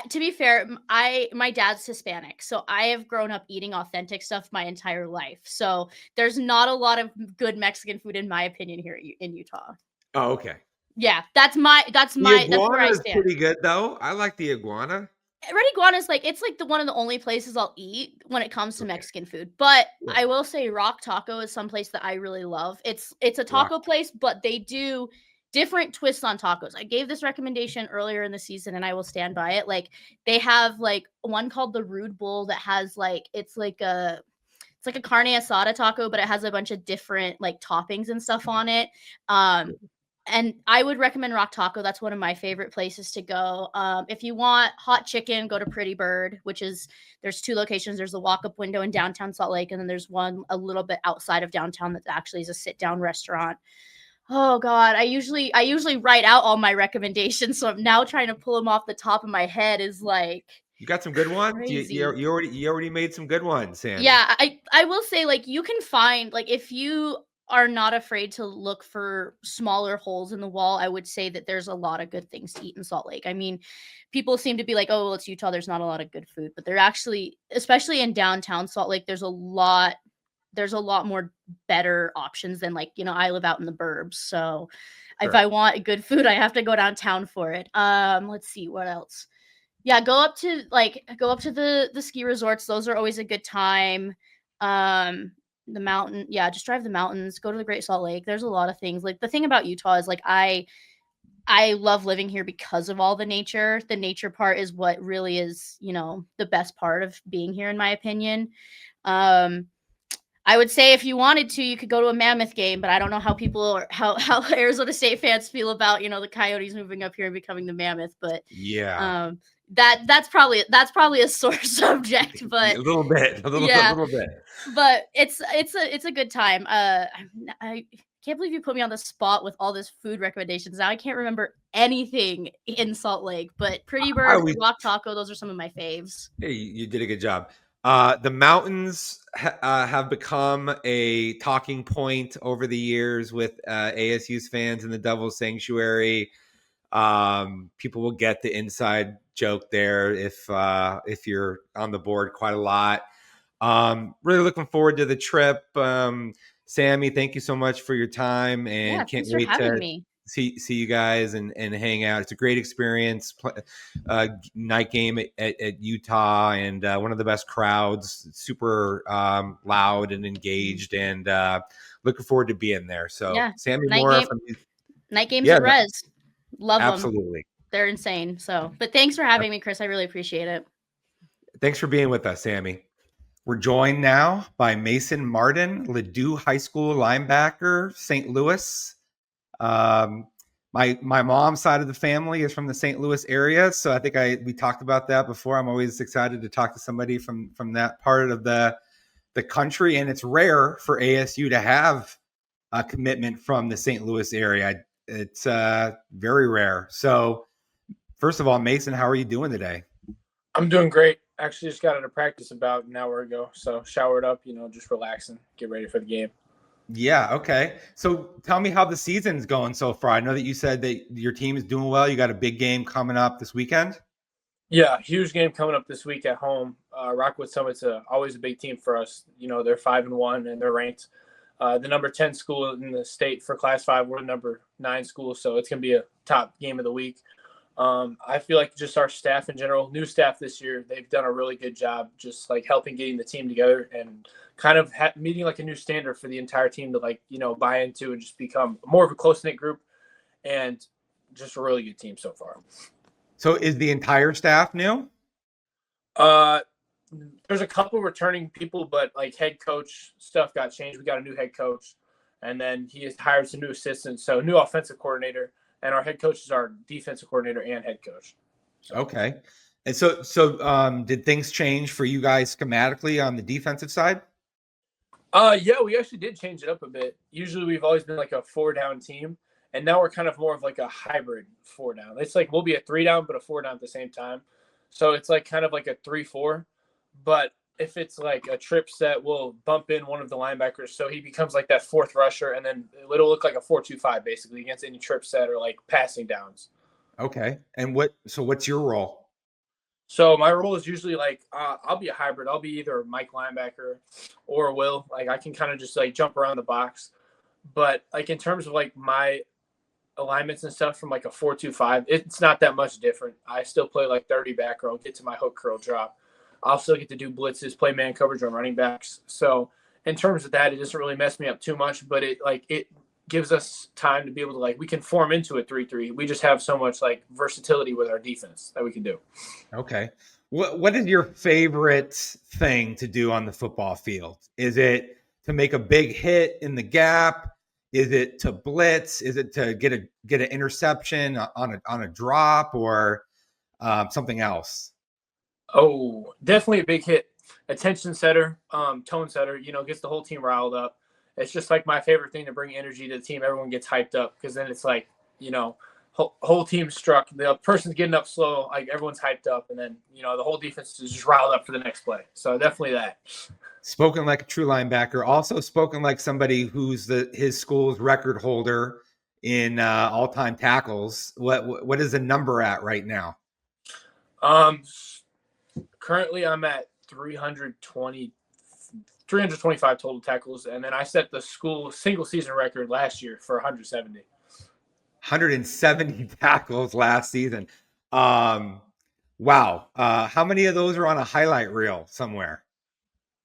to be fair, my dad's Hispanic, so I have grown up eating authentic stuff my entire life. So there's not a lot of good Mexican food, in my opinion, here in Utah. Oh, okay. Yeah, that's where I stand. Pretty good though. I like the iguana. Red Iguana is it's like one of the only places I'll eat when it comes to Mexican food. But I will say Rock Taco is some place that I really love. It's a taco place, but they do different twists on tacos. I gave this recommendation earlier in the season and I will stand by it. Like they have like one called the Rude Bull that has it's like a carne asada taco, but it has a bunch of different like toppings and stuff on it. And I would recommend Rock Taco. That's one of my favorite places to go. If you want hot chicken, go to Pretty Bird, there's 2 locations. There's the walk-up window in downtown Salt Lake, and then there's one a little bit outside of downtown that actually is a sit-down restaurant. Oh God, I usually write out all my recommendations, so I'm now trying to pull them off the top of my head. Is like you got some good ones. You already made some good ones, Sandy. Yeah, I will say you can find if you are not afraid to look for smaller holes in the wall, I would say that there's a lot of good things to eat in Salt Lake. I mean, people seem to be like, oh, well, it's Utah, there's not a lot of good food, but they're actually, especially in downtown Salt Lake, there's a lot more better options than I live out in the burbs. So If I want good food, I have to go downtown for it. Let's see what else. Yeah, go up to the ski resorts. Those are always a good time. The mountain, just drive the mountains, go to the Great Salt Lake. There's a lot of things. The thing about Utah is I love living here because of all the nature. The nature part is what really is, the best part of being here, in my opinion. I would say if you wanted to, you could go to a Mammoth game, but I don't know how Arizona State fans feel about, the Coyotes moving up here and becoming the Mammoth. But yeah, that's probably a sore subject, but a little bit. But it's a good time. I can't believe you put me on the spot with all this food recommendations. Now I can't remember anything in Salt Lake, but Pretty Bird, Rock Taco, those are some of my faves. Hey, you did a good job. The mountains have become a talking point over the years with ASU's fans in the Devil's Sanctuary. People will get the inside joke there if you're on the board quite a lot. Really looking forward to the trip. Sammy, thank you so much for your time, Yeah, and can't thanks for wait having to me. see you guys and hang out. It's a great experience. Night game at Utah, and one of the best crowds. Super loud and engaged, and looking forward to being there. So, Yeah, Sammy night Moore game. from Night games yeah, at Res. Love them. absolutely. They're insane. So, but thanks for having me, Chris. I really appreciate it. Thanks for being with us, Sammy. We're joined now by Mason Martin, Ladue High School linebacker, St. Louis. My mom's side of the family is from the St. Louis area, so I think we talked about that before. I'm always excited to talk to somebody from that part of the country, and it's rare for ASU to have a commitment from the St. Louis area. It's very rare. So, first of all, Mason, how are you doing today? I'm doing great. Actually, just got into practice about an hour ago. So showered up, just relaxing, get ready for the game. Yeah. Okay. So tell me how the season's going so far. I know that you said that your team is doing well. You got a big game coming up this weekend. Yeah, huge game coming up this week at home. Rockwood Summit's always a big team for us. They're 5-1 and they're ranked the number 10 school in the state for Class 5. We're the number 9 school, so it's gonna be a top game of the week. I feel like just our staff in general, new staff this year, they've done a really good job just like helping getting the team together and kind of meeting like a new standard for the entire team to buy into and just become more of a close-knit group and just a really good team so far. So is the entire staff new? There's a couple returning people, but like head coach stuff got changed. We got a new head coach, and then he has hired some new assistants. So new offensive coordinator. And our head coach is our defensive coordinator and head coach. So. Okay. And so did things change for you guys schematically on the defensive side? Yeah, we actually did change it up a bit. Usually we've always been like a 4-down team, and now we're kind of more of like a hybrid 4-down. It's like we'll be a 3-down, but a 4-down at the same time. So it's like kind of like a 3-4. But if it's like a trip set, we'll bump in one of the linebackers so he becomes like that fourth rusher, and then it'll look like a 4-2-5 basically against any trip set or like passing downs. Okay. And what's your role? So my role is usually like I'll be a hybrid. I'll be either Mike linebacker or Will. Like I can kind of just like jump around the box. But like in terms of like my alignments and stuff from like a 4-2-5, it's not that much different. I still play like 30 back row, get to my hook curl drop. I'll still get to do blitzes, play man coverage on running backs. So in terms of that, it doesn't really mess me up too much, but it gives us time to be able to we can form into a 3-3. We just have so much like versatility with our defense that we can do. Okay. What is your favorite thing to do on the football field? Is it to make a big hit in the gap? Is it to blitz? Is it to get an interception on a drop or something else? Oh, definitely a big hit. Attention setter, tone setter, gets the whole team riled up. It's just like my favorite thing to bring energy to the team. Everyone gets hyped up because then it's like, whole team struck. The person's getting up slow, like everyone's hyped up, and then, the whole defense is just riled up for the next play. So definitely that. Spoken like a true linebacker. Also spoken like somebody who's his school's record holder in all-time tackles. What is the number at right now? Currently I'm at 325 total tackles, and then I set the school single season record last year for 170. 170 tackles last season. Wow. How many of those are on a highlight reel somewhere?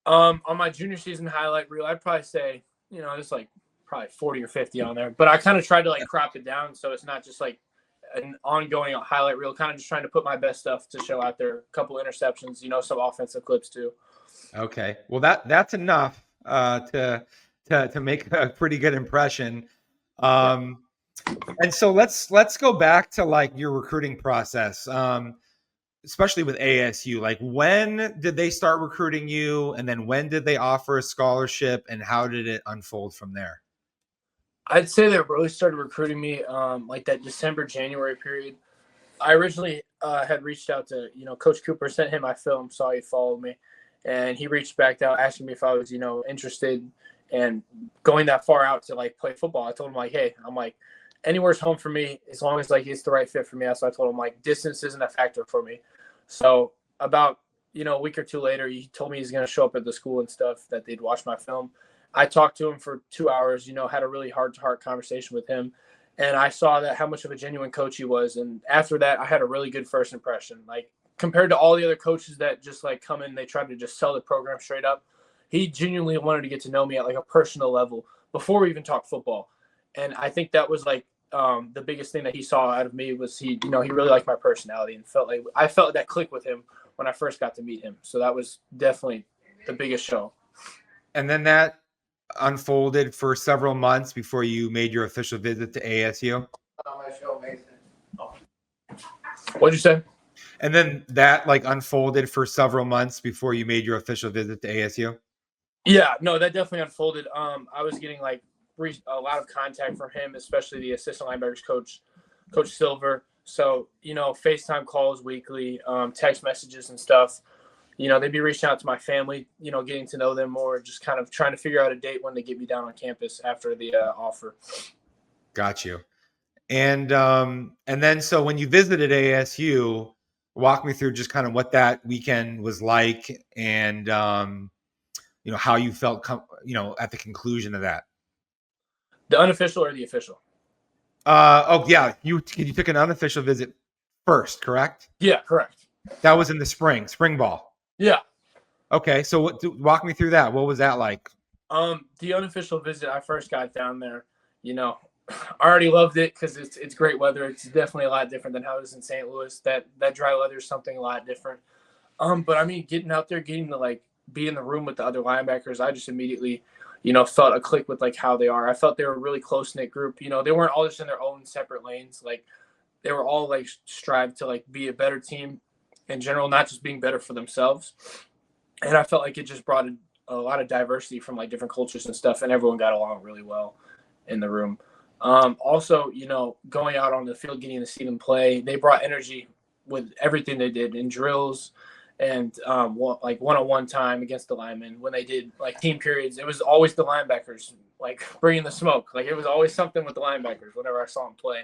On my junior season highlight reel, I'd probably say, there's like probably 40 or 50 on there, but I kind of tried to crop it down so it's not just like an ongoing highlight reel, kind of just trying to put my best stuff to show out there. A couple interceptions, some offensive clips too. Okay. Well, that's enough to make a pretty good impression. And so let's go back to your recruiting process, especially with ASU. When did they start recruiting you, and then when did they offer a scholarship, and how did it unfold from there? I'd say they really started recruiting me that December, January period. I originally had reached out to, Coach Cooper, sent him my film, saw he followed me, and he reached back out asking me if I was, interested in going that far out to play football. I told him hey, anywhere's home for me as long as like it's the right fit for me. So I told him like distance isn't a factor for me. So about a week or two later, he told me he's going to show up at the school and stuff, that they'd watch my film. I talked to him for 2 hours, had a really heart-to-heart conversation with him. And I saw that how much of a genuine coach he was. And after that, I had a really good first impression. Like compared to all the other coaches that just like come in, they try to just sell the program straight up. He genuinely wanted to get to know me at like a personal level before we even talked football. And I think that was like the biggest thing that he saw out of me was he really liked my personality and I felt that click with him when I first got to meet him. So that was definitely the biggest show. And then that unfolded for several months before you made your official visit to ASU. What'd you say? And then that like unfolded for several months before you made your official visit to ASU. Yeah, no, that definitely unfolded. I was getting like a lot of contact from him, especially the assistant linebackers coach, Coach Silver. So, FaceTime calls weekly, text messages and stuff. They'd be reaching out to my family, getting to know them more, just kind of trying to figure out a date when they get me down on campus after the offer. Got you. And then so when you visited ASU, walk me through just kind of what that weekend was like and how you felt at the conclusion of that. The unofficial or the official? You took an unofficial visit first, correct? Yeah, correct. That was in the spring ball. Yeah. Okay, so walk me through that. What was that like? The unofficial visit, I first got down there, I already loved it because it's great weather. It's definitely a lot different than how it was in St. Louis. That dry weather is something a lot different. But I mean, getting out there, getting to like be in the room with the other linebackers, I just immediately, felt a click with like how they are. I felt they were a really close knit group. They weren't all just in their own separate lanes. Like they were all like strive to like be a better team in general, not just being better for themselves. And I felt like it just brought a lot of diversity from like different cultures and stuff, and everyone got along really well in the room. Also, going out on the field, getting to see them play, they brought energy with everything they did in drills and like one-on-one time against the linemen. When they did like team periods, it was always the linebackers like bringing the smoke. Like it was always something with the linebackers whenever I saw them play.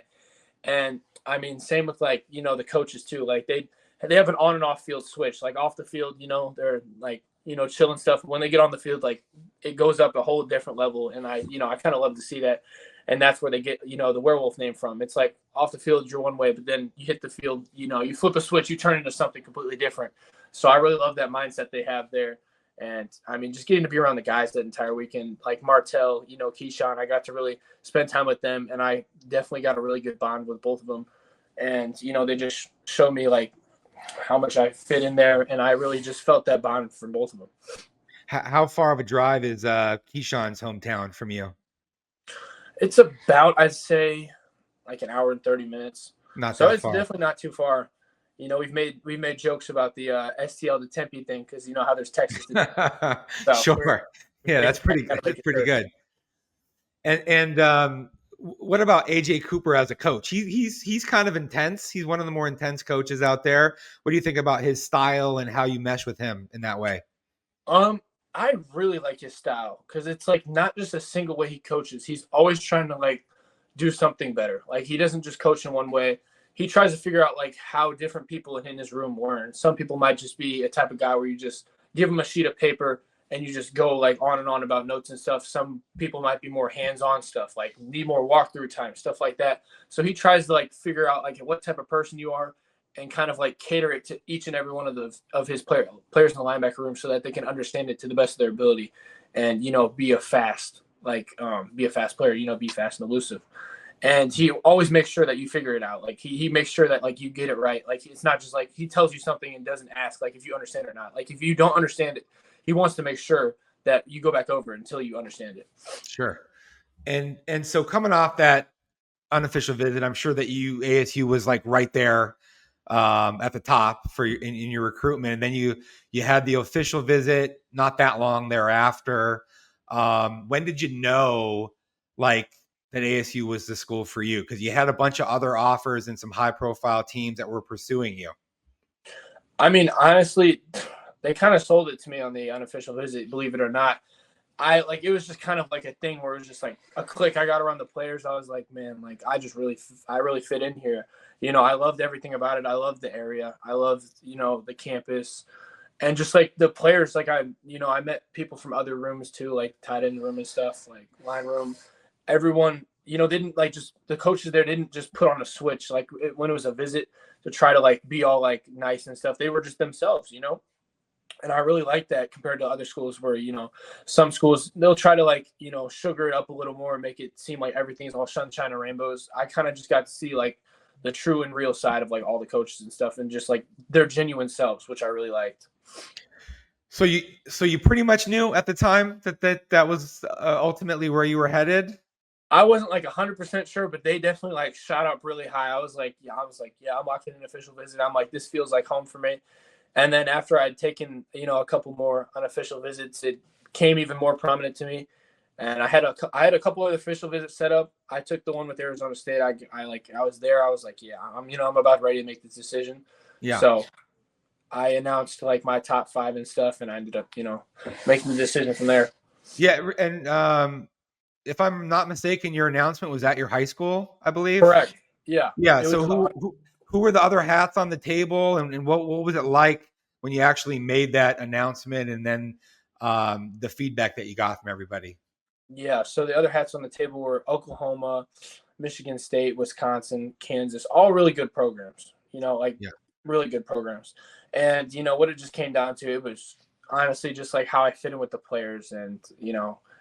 And I mean, same with like, the coaches too. Like they have an on and off field switch. Like off the field, they're like, chilling stuff. When they get on the field, like it goes up a whole different level. And I kind of love to see that. And that's where they get, the werewolf name from. It's like off the field, you're one way, but then you hit the field, you flip a switch, you turn into something completely different. So I really love that mindset they have there. And I mean, just getting to be around the guys that entire weekend, like Martell, Keyshawn, I got to really spend time with them. And I definitely got a really good bond with both of them. And, they just showed me like how much I fit in there. And I really just felt that bond from both of them. How far of a drive is Keyshawn's hometown from you? It's about, I'd say, like an hour and 30 minutes. So it's definitely not too far. We've made jokes about the STL to Tempe thing because how there's Texas. So sure. Yeah, that's pretty good. That's pretty good. And what about AJ Cooper as a coach? He's kind of intense. He's one of the more intense coaches out there. What do you think about his style and how you mesh with him in that way? I really like his style because it's like not just a single way he coaches. He's always trying to like do something better. Like he doesn't just coach in one way. He tries to figure out like how different people in his room learn. Some people might just be a type of guy where you just give them a sheet of paper and you just go like on and on about notes and stuff. Some people might be more hands-on stuff, like need more walkthrough time, stuff like that. So he tries to like figure out like what type of person you are and kind of like cater it to each and every one of his players in the linebacker room so that they can understand it to the best of their ability and, be a fast player, be fast and elusive. And he always makes sure that you figure it out. Like he makes sure that like you get it right. Like it's not just like he tells you something and doesn't ask like if you understand it or not. Like if you don't understand it, he wants to make sure that you go back over it until you understand it. Sure. And so coming off that unofficial visit, I'm sure that ASU was like right there at the top for in your recruitment. And then you had the official visit not that long thereafter. When did you know like that ASU was the school for you? Because you had a bunch of other offers and some high profile teams that were pursuing you. I mean, honestly, they kind of sold it to me on the unofficial visit, believe it or not. it was just kind of like a thing where it was just like a click. I got around the players. I was like, man, like I really fit in here. I loved everything about it. I loved the area. I loved, the campus and just like the players. Like I met people from other rooms too, like tight end room and stuff, like line room. Everyone, didn't like just the coaches there didn't just put on a switch. Like when it was a visit to try to like be all like nice and stuff, they were just themselves, And I really like that compared to other schools where, some schools, they'll try to like, sugar it up a little more and make it seem like everything's all sunshine and rainbows. I kind of just got to see like the true and real side of like all the coaches and stuff and just like their genuine selves, which I really liked. So you pretty much knew at the time that was ultimately where you were headed? I wasn't like 100% sure, but they definitely like shot up really high. I was like, yeah, I'm locked in an official visit. I'm like, this feels like home for me. And then after I'd taken, a couple more unofficial visits, it came even more prominent to me. And I had a couple of official visits set up. I took the one with Arizona State. I was there. I was like, yeah, I'm about ready to make this decision. Yeah. So I announced like my top 5 and stuff, and I ended up, making the decision from there. Yeah, and if I'm not mistaken, your announcement was at your high school, I believe. Correct. Yeah. Yeah. So who were the other hats on the table, and what was it like when you actually made that announcement, and then the feedback that you got from everybody? Yeah. So the other hats on the table were Oklahoma, Michigan State, Wisconsin, Kansas, all really good programs. Really good programs. And what it just came down to, it was honestly just like how I fit in with the players and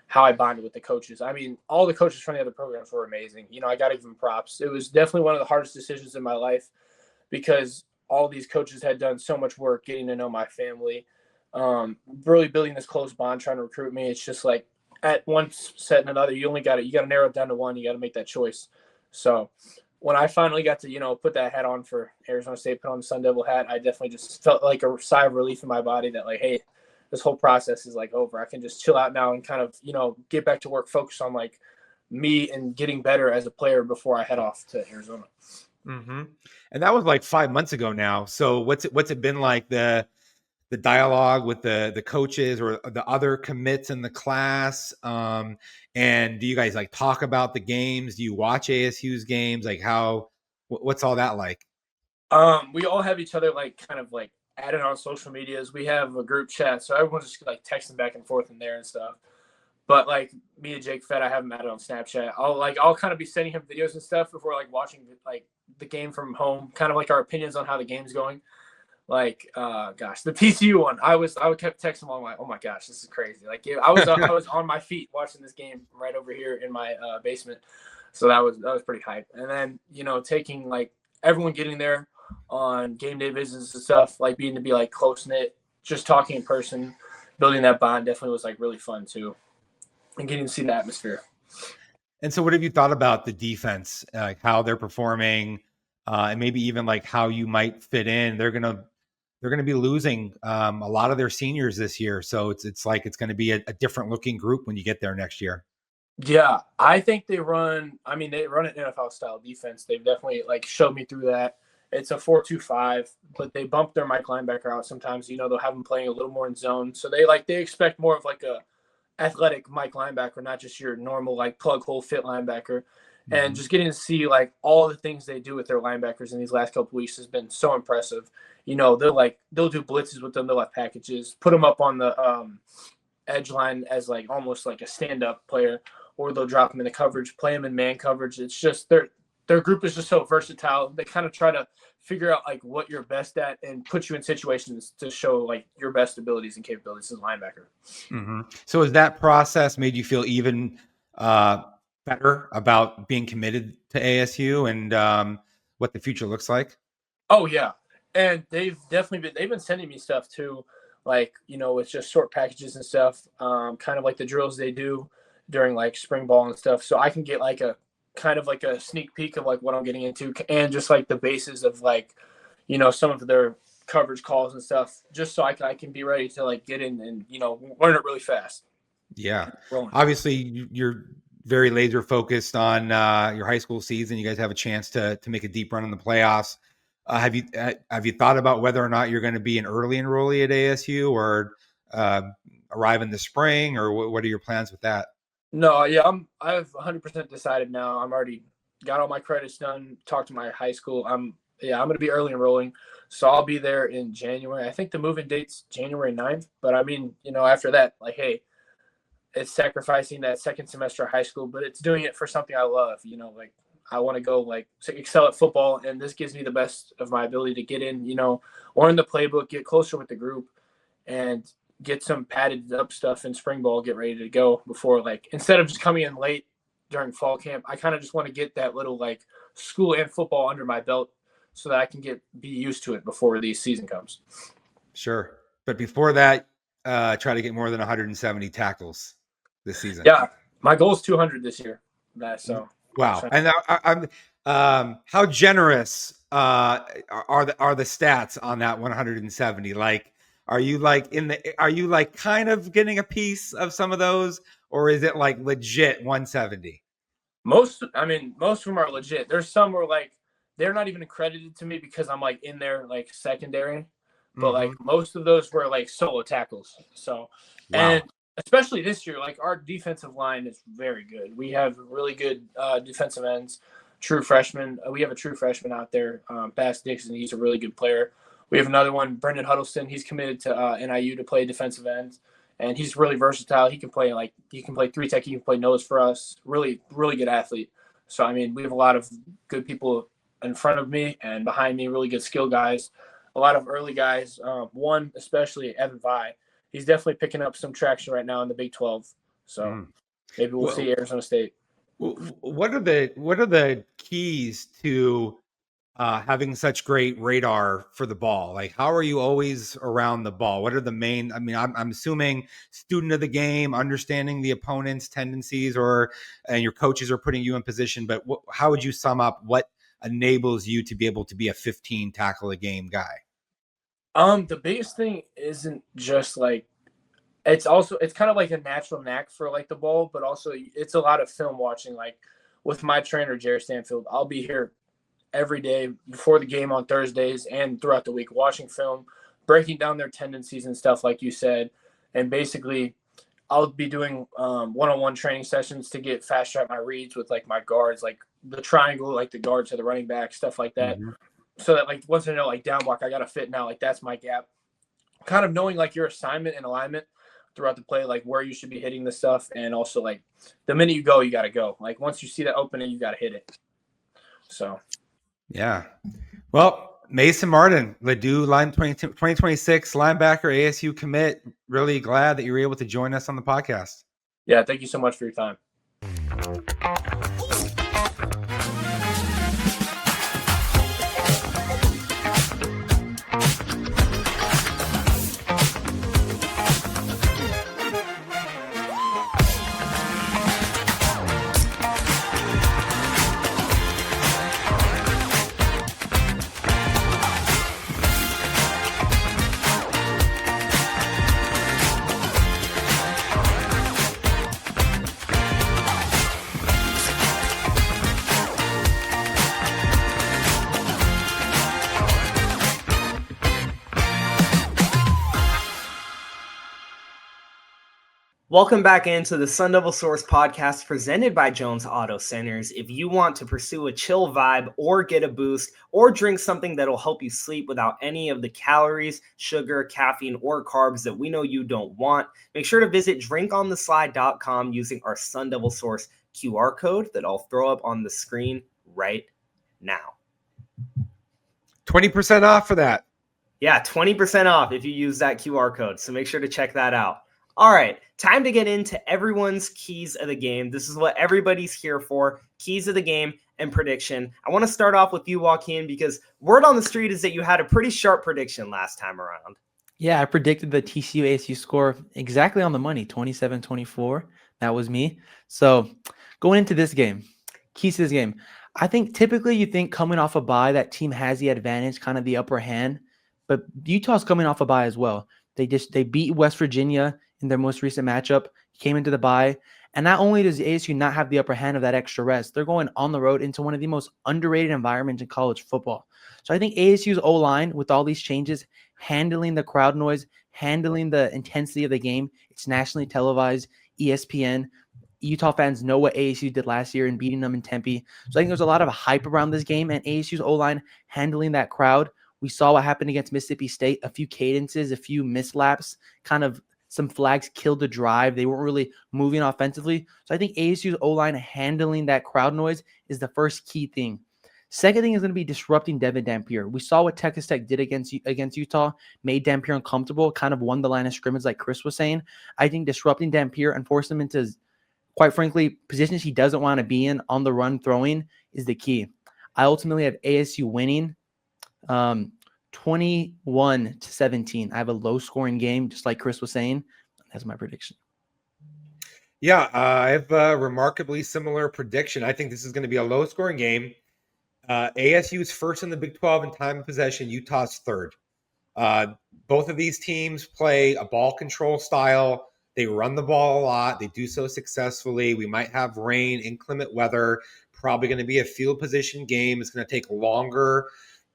how I bonded with the coaches. I mean, all the coaches from the other programs were amazing. I got to give them props. It was definitely one of the hardest decisions in my life because all these coaches had done so much work getting to know my family, really building this close bond, trying to recruit me. It's just like at one set and another, you got to narrow it down to one. You got to make that choice. So when I finally got to, put that hat on for Arizona State, put on the Sun Devil hat, I definitely just felt like a sigh of relief in my body that like, hey, this whole process is like over. I can just chill out now and kind of, get back to work, focus on like me and getting better as a player before I head off to Arizona. Mm-hmm. And that was like 5 months ago now. So what's it been like the dialogue with the coaches or the other commits in the class? And do you guys like talk about the games? Do you watch ASU's games? Like what's all that like? We all have each other like kind of like added on social medias. We have a group chat, so everyone's just like texting back and forth in there and stuff. But like me and Jake Fett, I have him added on Snapchat. I'll kind of be sending him videos and stuff before like watching like the game from home, kind of like our opinions on how the game's going. Like, gosh, the TCU one, I kept texting him. I'm like, oh my gosh, this is crazy. Like, I was on my feet watching this game right over here in my basement. So that was pretty hype. And then taking like everyone getting there on game day visits and stuff, like being to be like close knit, just talking in person, building that bond definitely was like really fun too, and getting to see the atmosphere. And so, what have you thought about the defense, like how they're performing, and maybe even like how you might fit in? They're gonna be losing a lot of their seniors this year, so it's like it's going to be a different looking group when you get there next year. Yeah, I think they run an NFL style defense. They've definitely like showed me through that. It's a 4-2-5, but they bump their Mike linebacker out sometimes. They'll have him playing a little more in zone. So they expect more of like a athletic Mike linebacker, not just your normal like plug hole fit linebacker. Mm-hmm. And just getting to see like all the things they do with their linebackers in these last couple weeks has been so impressive. They'll do blitzes with them. They'll have packages, put them up on the edge line as like almost like a stand-up player, or they'll drop them in the coverage, play them in man coverage. It's just their group is just so versatile. They kind of try to figure out like what you're best at and put you in situations to show like your best abilities and capabilities as a linebacker. Mm-hmm. So has that process made you feel even better about being committed to ASU and what the future looks like? Oh yeah. And they've been sending me stuff too, like, with just short packages and stuff, kind of like the drills they do during like spring ball and stuff. So I can get like a kind of like a sneak peek of like what I'm getting into and just like the basis of like, some of their coverage calls and stuff, just so I can be ready to like get in and, learn it really fast. Yeah. Obviously you're very laser focused on your high school season. You guys have a chance to make a deep run in the playoffs. Have you thought about whether or not you're going to be an early enrollee at ASU, or are arrive in the spring, or what are your plans with that? No, yeah, I've 100% decided now. I'm already got all my credits done. Talked to my high school. I'm going to be early enrolling, so I'll be there in January. I think the move-in date's January 9th, but I mean, after that, like, hey, it's sacrificing that second semester of high school, but it's doing it for something I love. Like I want to go like excel at football, and this gives me the best of my ability to get in, learn the playbook, get closer with the group, and get some padded up stuff in spring ball, get ready to go before, like, instead of just coming in late during fall camp. I kind of just want to get that little like school and football under my belt so that I can be used to it before the season comes. Sure. But before that, try to get more than 170 tackles this season. Yeah. My goal is 200 this year. So wow. And I'm how generous are the stats on that 170? Like, are you like kind of getting a piece of some of those, or is it like legit 170? Most of them are legit. There's some where like they're not even accredited to me because I'm like in their like secondary, but like most of those were like solo tackles. So, and especially this year, like our defensive line is very good. We have really good defensive ends, true freshmen. We have a true freshman out there, Bass Dixon. He's a really good player. We have another one, Brendan Huddleston. He's committed to NIU to play defensive end, and he's really versatile. He can play three tech. He can play nose for us. Really, really good athlete. So I mean, we have a lot of good people in front of me and behind me. Really good skill guys. A lot of early guys. One especially, Evan Vi. He's definitely picking up some traction right now in the Big 12. So maybe we'll see Arizona State. What are the keys to having such great radar for the ball? Like, how are you always around the ball? What are the main? I mean, I'm assuming student of the game, understanding the opponent's tendencies, and your coaches are putting you in position. But how would you sum up what enables you to be able to be a 15 tackle a game guy? The biggest thing isn't just like, it's kind of like a natural knack for like the ball, but also it's a lot of film watching. Like with my trainer, Jerry Stanfield, I'll be here every day before the game on Thursdays and throughout the week, watching film, breaking down their tendencies and stuff, like you said. And basically I'll be doing one-on-one training sessions to get faster at my reads with like my guards, like the triangle, like the guards to the running back, stuff like that. So that like once I know like down block, I got to fit now, like that's my gap. Kind of knowing like your assignment and alignment throughout the play, like where you should be hitting the stuff. And also like the minute you go, you got to go. Like once you see that opening, you got to hit it. So. Yeah. Well, Mason Martin, Ladue, 2026 linebacker, ASU commit. Really glad that you were able to join us on the podcast. Yeah. Thank you so much for your time. Welcome back into the Sun Devil Source podcast presented by Jones Auto Centers. If you want to pursue a chill vibe or get a boost or drink something that'll help you sleep without any of the calories, sugar, caffeine, or carbs that we know you don't want, make sure to visit drinkontheslide.com using our Sun Devil Source QR code that I'll throw up on the screen right now. 20% off for that. Yeah, 20% off if you use that QR code. So make sure to check that out. All right, time to get into everyone's keys of the game. This is what everybody's here for, keys of the game and prediction. I want to start off with you, Joaquin, because word on the street is that you had a pretty sharp prediction last time around. Yeah, I predicted the TCU ASU score exactly on the money, 27-24. That was me. So going into this game, keys to this game, I think typically you think coming off a bye, that team has the advantage, kind of the upper hand, but Utah's coming off a bye as well. They beat West Virginia in their most recent matchup, came into the bye, And not only does ASU not have the upper hand of that extra rest, they're going on the road into one of the most underrated environments in college football. So I think ASU's O-line, with all these changes, handling the crowd noise, handling the intensity of the game, it's nationally televised, ESPN. Utah fans know what ASU did last year in beating them in Tempe. So I think there's a lot of hype around this game, and ASU's O-line handling that crowd. We saw what happened against Mississippi State, a few cadences, a few mislaps, kind of some flags killed the drive. They weren't really moving offensively. So I think ASU's O-line handling that crowd noise is the first key thing. Second thing is going to be disrupting Devin Dampier. We saw what Texas Tech did against Utah, made Dampier uncomfortable, kind of won the line of scrimmage like Chris was saying. I think disrupting Dampier and forcing him into, quite frankly, positions he doesn't want to be in on the run throwing is the key. I ultimately have ASU winning 21-17. I have a low-scoring game, just like Chris was saying. That's my prediction. Yeah, I have a remarkably similar prediction. I think this is going to be a low-scoring game. ASU is first in the Big 12 in time of possession. Utah's third. Both of these teams play a ball control style. They run the ball a lot. They do so successfully. We might have rain, inclement weather. Probably going to be a field position game. It's going to take longer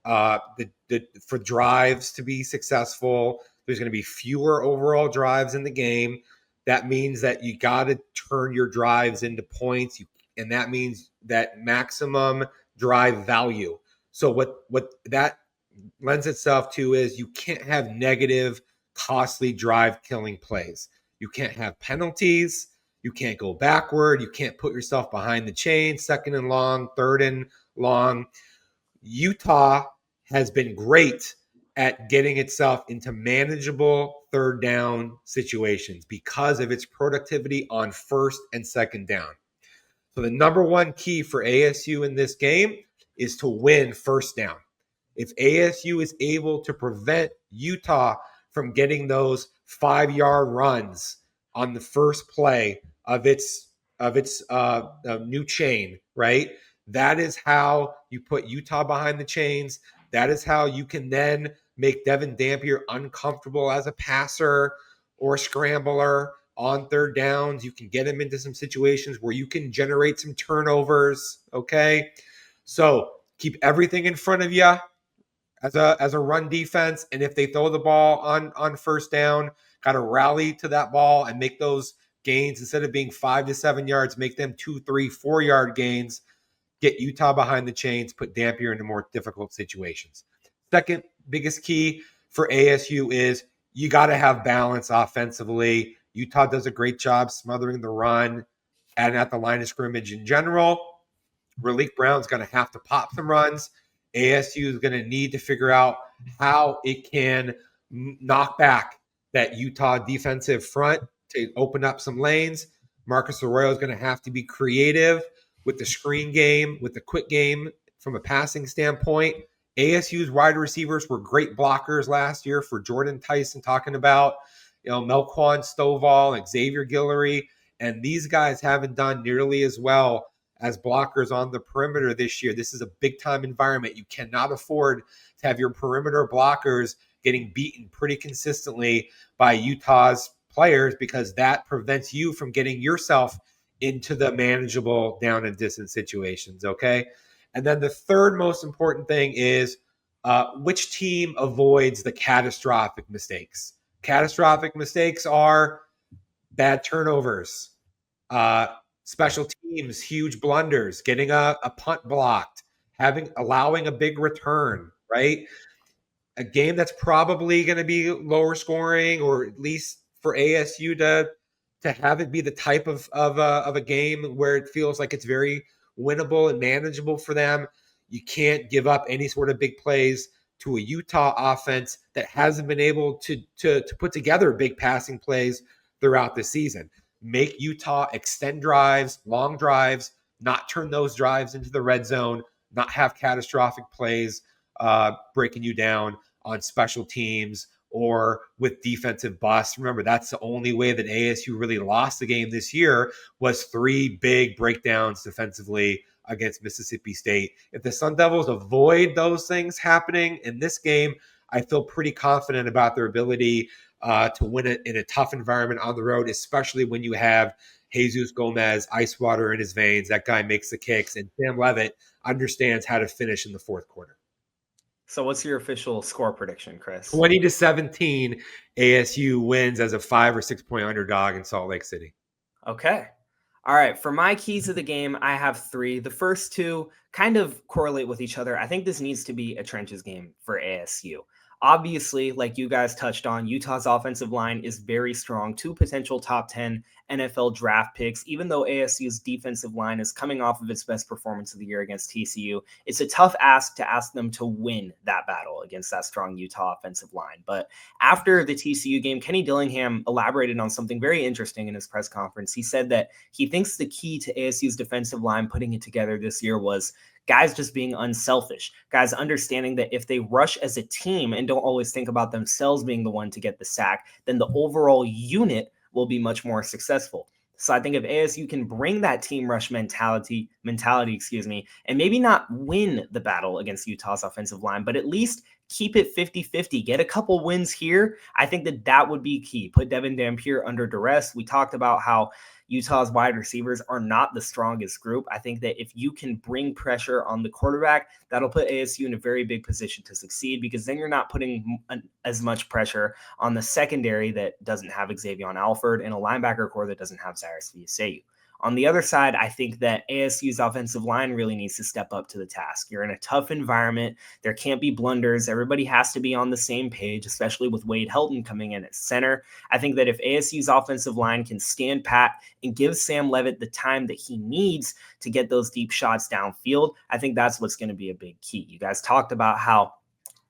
for drives to be successful. There's going to be fewer overall drives in the game. That means that you got to turn your drives into points, and that means that maximum drive value. So what that lends itself to is you can't have negative, costly drive killing plays. You can't have penalties. You can't go backward. You can't put yourself behind the chain, second and long, third and long. Utah has been great at getting itself into manageable third down situations because of its productivity on first and second down. So the number one key for ASU in this game is to win first down. If ASU is able to prevent Utah from getting those 5-yard runs on the first play of its new chain, right? That is how you put Utah behind the chains. That is how you can then make Devin Dampier uncomfortable as a passer or a scrambler on third downs. You can get him into some situations where you can generate some turnovers, okay? So keep everything in front of you as a run defense, and if they throw the ball on first down, got to rally to that ball and make those gains. Instead of being 5 to 7 yards, make them 2, 3, 4 yard gains. Get Utah behind the chains, put Dampier into more difficult situations. Second biggest key for ASU is you got to have balance offensively. Utah does a great job smothering the run and at the line of scrimmage in general. Raleek Brown's going to have to pop some runs. ASU is going to need to figure out how it can knock back that Utah defensive front to open up some lanes. Marcus Arroyo is going to have to be creative with the screen game, with the quick game from a passing standpoint. ASU's wide receivers were great blockers last year for Jordan Tyson, talking about, Melquan Stovall and Xavier Guillory. And these guys haven't done nearly as well as blockers on the perimeter this year. This is a big-time environment. You cannot afford to have your perimeter blockers getting beaten pretty consistently by Utah's players, because that prevents you from getting yourself into the manageable down and distance situations, okay? And then the third most important thing is which team avoids the catastrophic mistakes. Catastrophic mistakes are bad turnovers, special teams, huge blunders, getting a punt blocked, allowing a big return, right? A game that's probably going to be lower scoring, or at least for ASU to have it be the type of a game where it feels like it's very winnable and manageable for them. You can't give up any sort of big plays to a Utah offense that hasn't been able to put together big passing plays throughout the season. Make Utah extend drives, long drives, not turn those drives into the red zone, not have catastrophic plays breaking you down on special teams or with defensive busts. Remember, that's the only way that ASU really lost the game this year, was 3 big breakdowns defensively against Mississippi State. If the Sun Devils avoid those things happening in this game, I feel pretty confident about their ability to win it in a tough environment on the road, especially when you have Jesus Gomez, ice water in his veins. That guy makes the kicks, and Sam Levitt understands how to finish in the fourth quarter. So what's your official score prediction, Chris? 20-17, ASU wins as a 5 or 6 point underdog in Salt Lake City. Okay. All right. For my keys of the game, I have 3. The first 2 kind of correlate with each other. I think this needs to be a trenches game for ASU. Obviously, like you guys touched on, Utah's offensive line is very strong. 2 potential top 10 NFL draft picks. Even though ASU's defensive line is coming off of its best performance of the year against TCU, it's a tough ask to ask them to win that battle against that strong Utah offensive line. But after the TCU game, Kenny Dillingham elaborated on something very interesting in his press conference. He said that he thinks the key to ASU's defensive line putting it together this year was guys just being unselfish, guys understanding that if they rush as a team and don't always think about themselves being the one to get the sack, then the overall unit will be much more successful. So I think if ASU can bring that team rush mentality, and maybe not win the battle against Utah's offensive line, but at least keep it 50-50, get a couple wins here, I think that would be key. Put Devin Dampier under duress. We talked about how Utah's wide receivers are not the strongest group. I think that if you can bring pressure on the quarterback, that'll put ASU in a very big position to succeed, because then you're not putting as much pressure on the secondary that doesn't have Xavier Alford and a linebacker core that doesn't have Cyrus Viaseu. On the other side, I think that ASU's offensive line really needs to step up to the task. You're in a tough environment. There can't be blunders. Everybody has to be on the same page, especially with Wade Helton coming in at center. I think that if ASU's offensive line can stand pat and give Sam Levitt the time that he needs to get those deep shots downfield, I think that's what's going to be a big key. You guys talked about how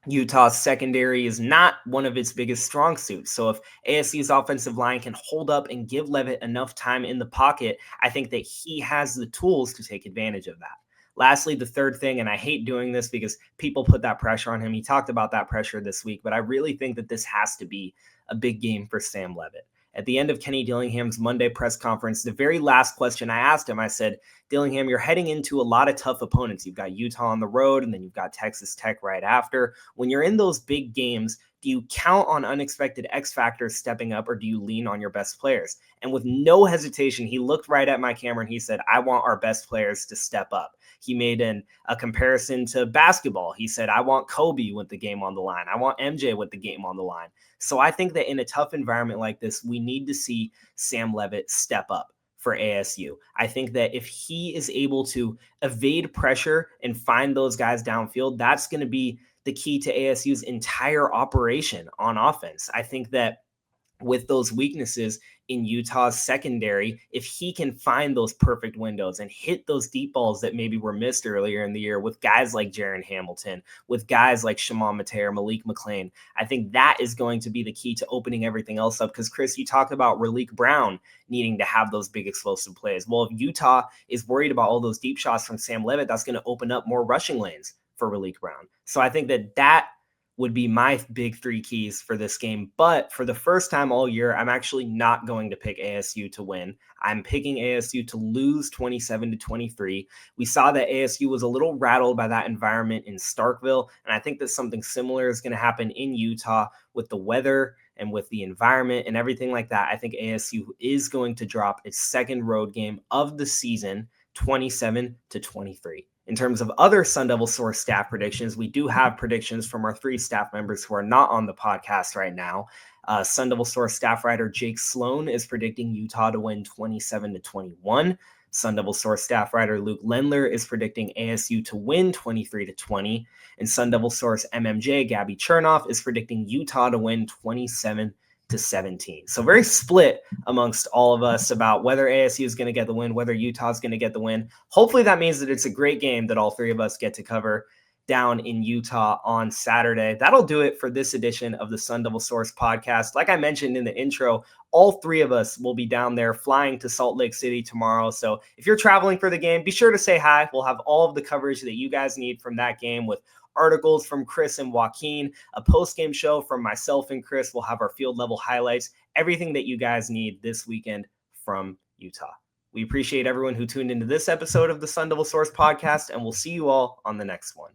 Utah's secondary is not one of its biggest strong suits. So if ASU's offensive line can hold up and give Levitt enough time in the pocket, I think that he has the tools to take advantage of that. Lastly, the third thing, and I hate doing this because people put that pressure on him. He talked about that pressure this week, but I really think that this has to be a big game for Sam Levitt. At the end of Kenny Dillingham's Monday press conference, the very last question I asked him, I said, Dillingham, you're heading into a lot of tough opponents. You've got Utah on the road, and then you've got Texas Tech right after. When you're in those big games, do you count on unexpected X factors stepping up, or do you lean on your best players? And with no hesitation, he looked right at my camera and he said, I want our best players to step up. He made a comparison to basketball. He said, I want Kobe with the game on the line. I want MJ with the game on the line. So I think that in a tough environment like this, we need to see Sam Levitt step up for ASU. I think that if he is able to evade pressure and find those guys downfield, that's going to be the key to ASU's entire operation on offense. I think that with those weaknesses in Utah's secondary, if he can find those perfect windows and hit those deep balls that maybe were missed earlier in the year with guys like Jaron Hamilton, with guys like Shimon Mate or Malik McClain, I think that is going to be the key to opening everything else up. Because Chris, you talked about Raleek Brown needing to have those big explosive plays. Well, if Utah is worried about all those deep shots from Sam Levitt, that's going to open up more rushing lanes for Raleek Brown. So I think that would be my big 3 keys for this game. But for the first time all year, I'm actually not going to pick ASU to win. I'm picking ASU to lose 27-23. We saw that ASU was a little rattled by that environment in Starkville, and I think that something similar is going to happen in Utah with the weather and with the environment and everything like that. I think ASU is going to drop its second road game of the season, 27-23. In terms of other Sun Devil Source staff predictions, we do have predictions from our 3 staff members who are not on the podcast right now. Sun Devil Source staff writer Jake Sloan is predicting Utah to win 27-21. Sun Devil Source staff writer Luke Lendler is predicting ASU to win 23-20. And Sun Devil Source MMJ Gabby Chernoff is predicting Utah to win 27-17. So very split amongst all of us about whether ASU is going to get the win, whether Utah is going to get the win. Hopefully that means that it's a great game that all 3 of us get to cover down in Utah on Saturday. That'll do it for this edition of the Sun Devil Source podcast. Like I mentioned in the intro, all 3 of us will be down there flying to Salt Lake City tomorrow. So if you're traveling for the game, be sure to say hi. We'll have all of the coverage that you guys need from that game, with articles from Chris and Joaquin, a post-game show from myself and Chris. We'll have our field level highlights, everything that you guys need this weekend from Utah. We appreciate everyone who tuned into this episode of the Sun Devil Source podcast, and we'll see you all on the next one.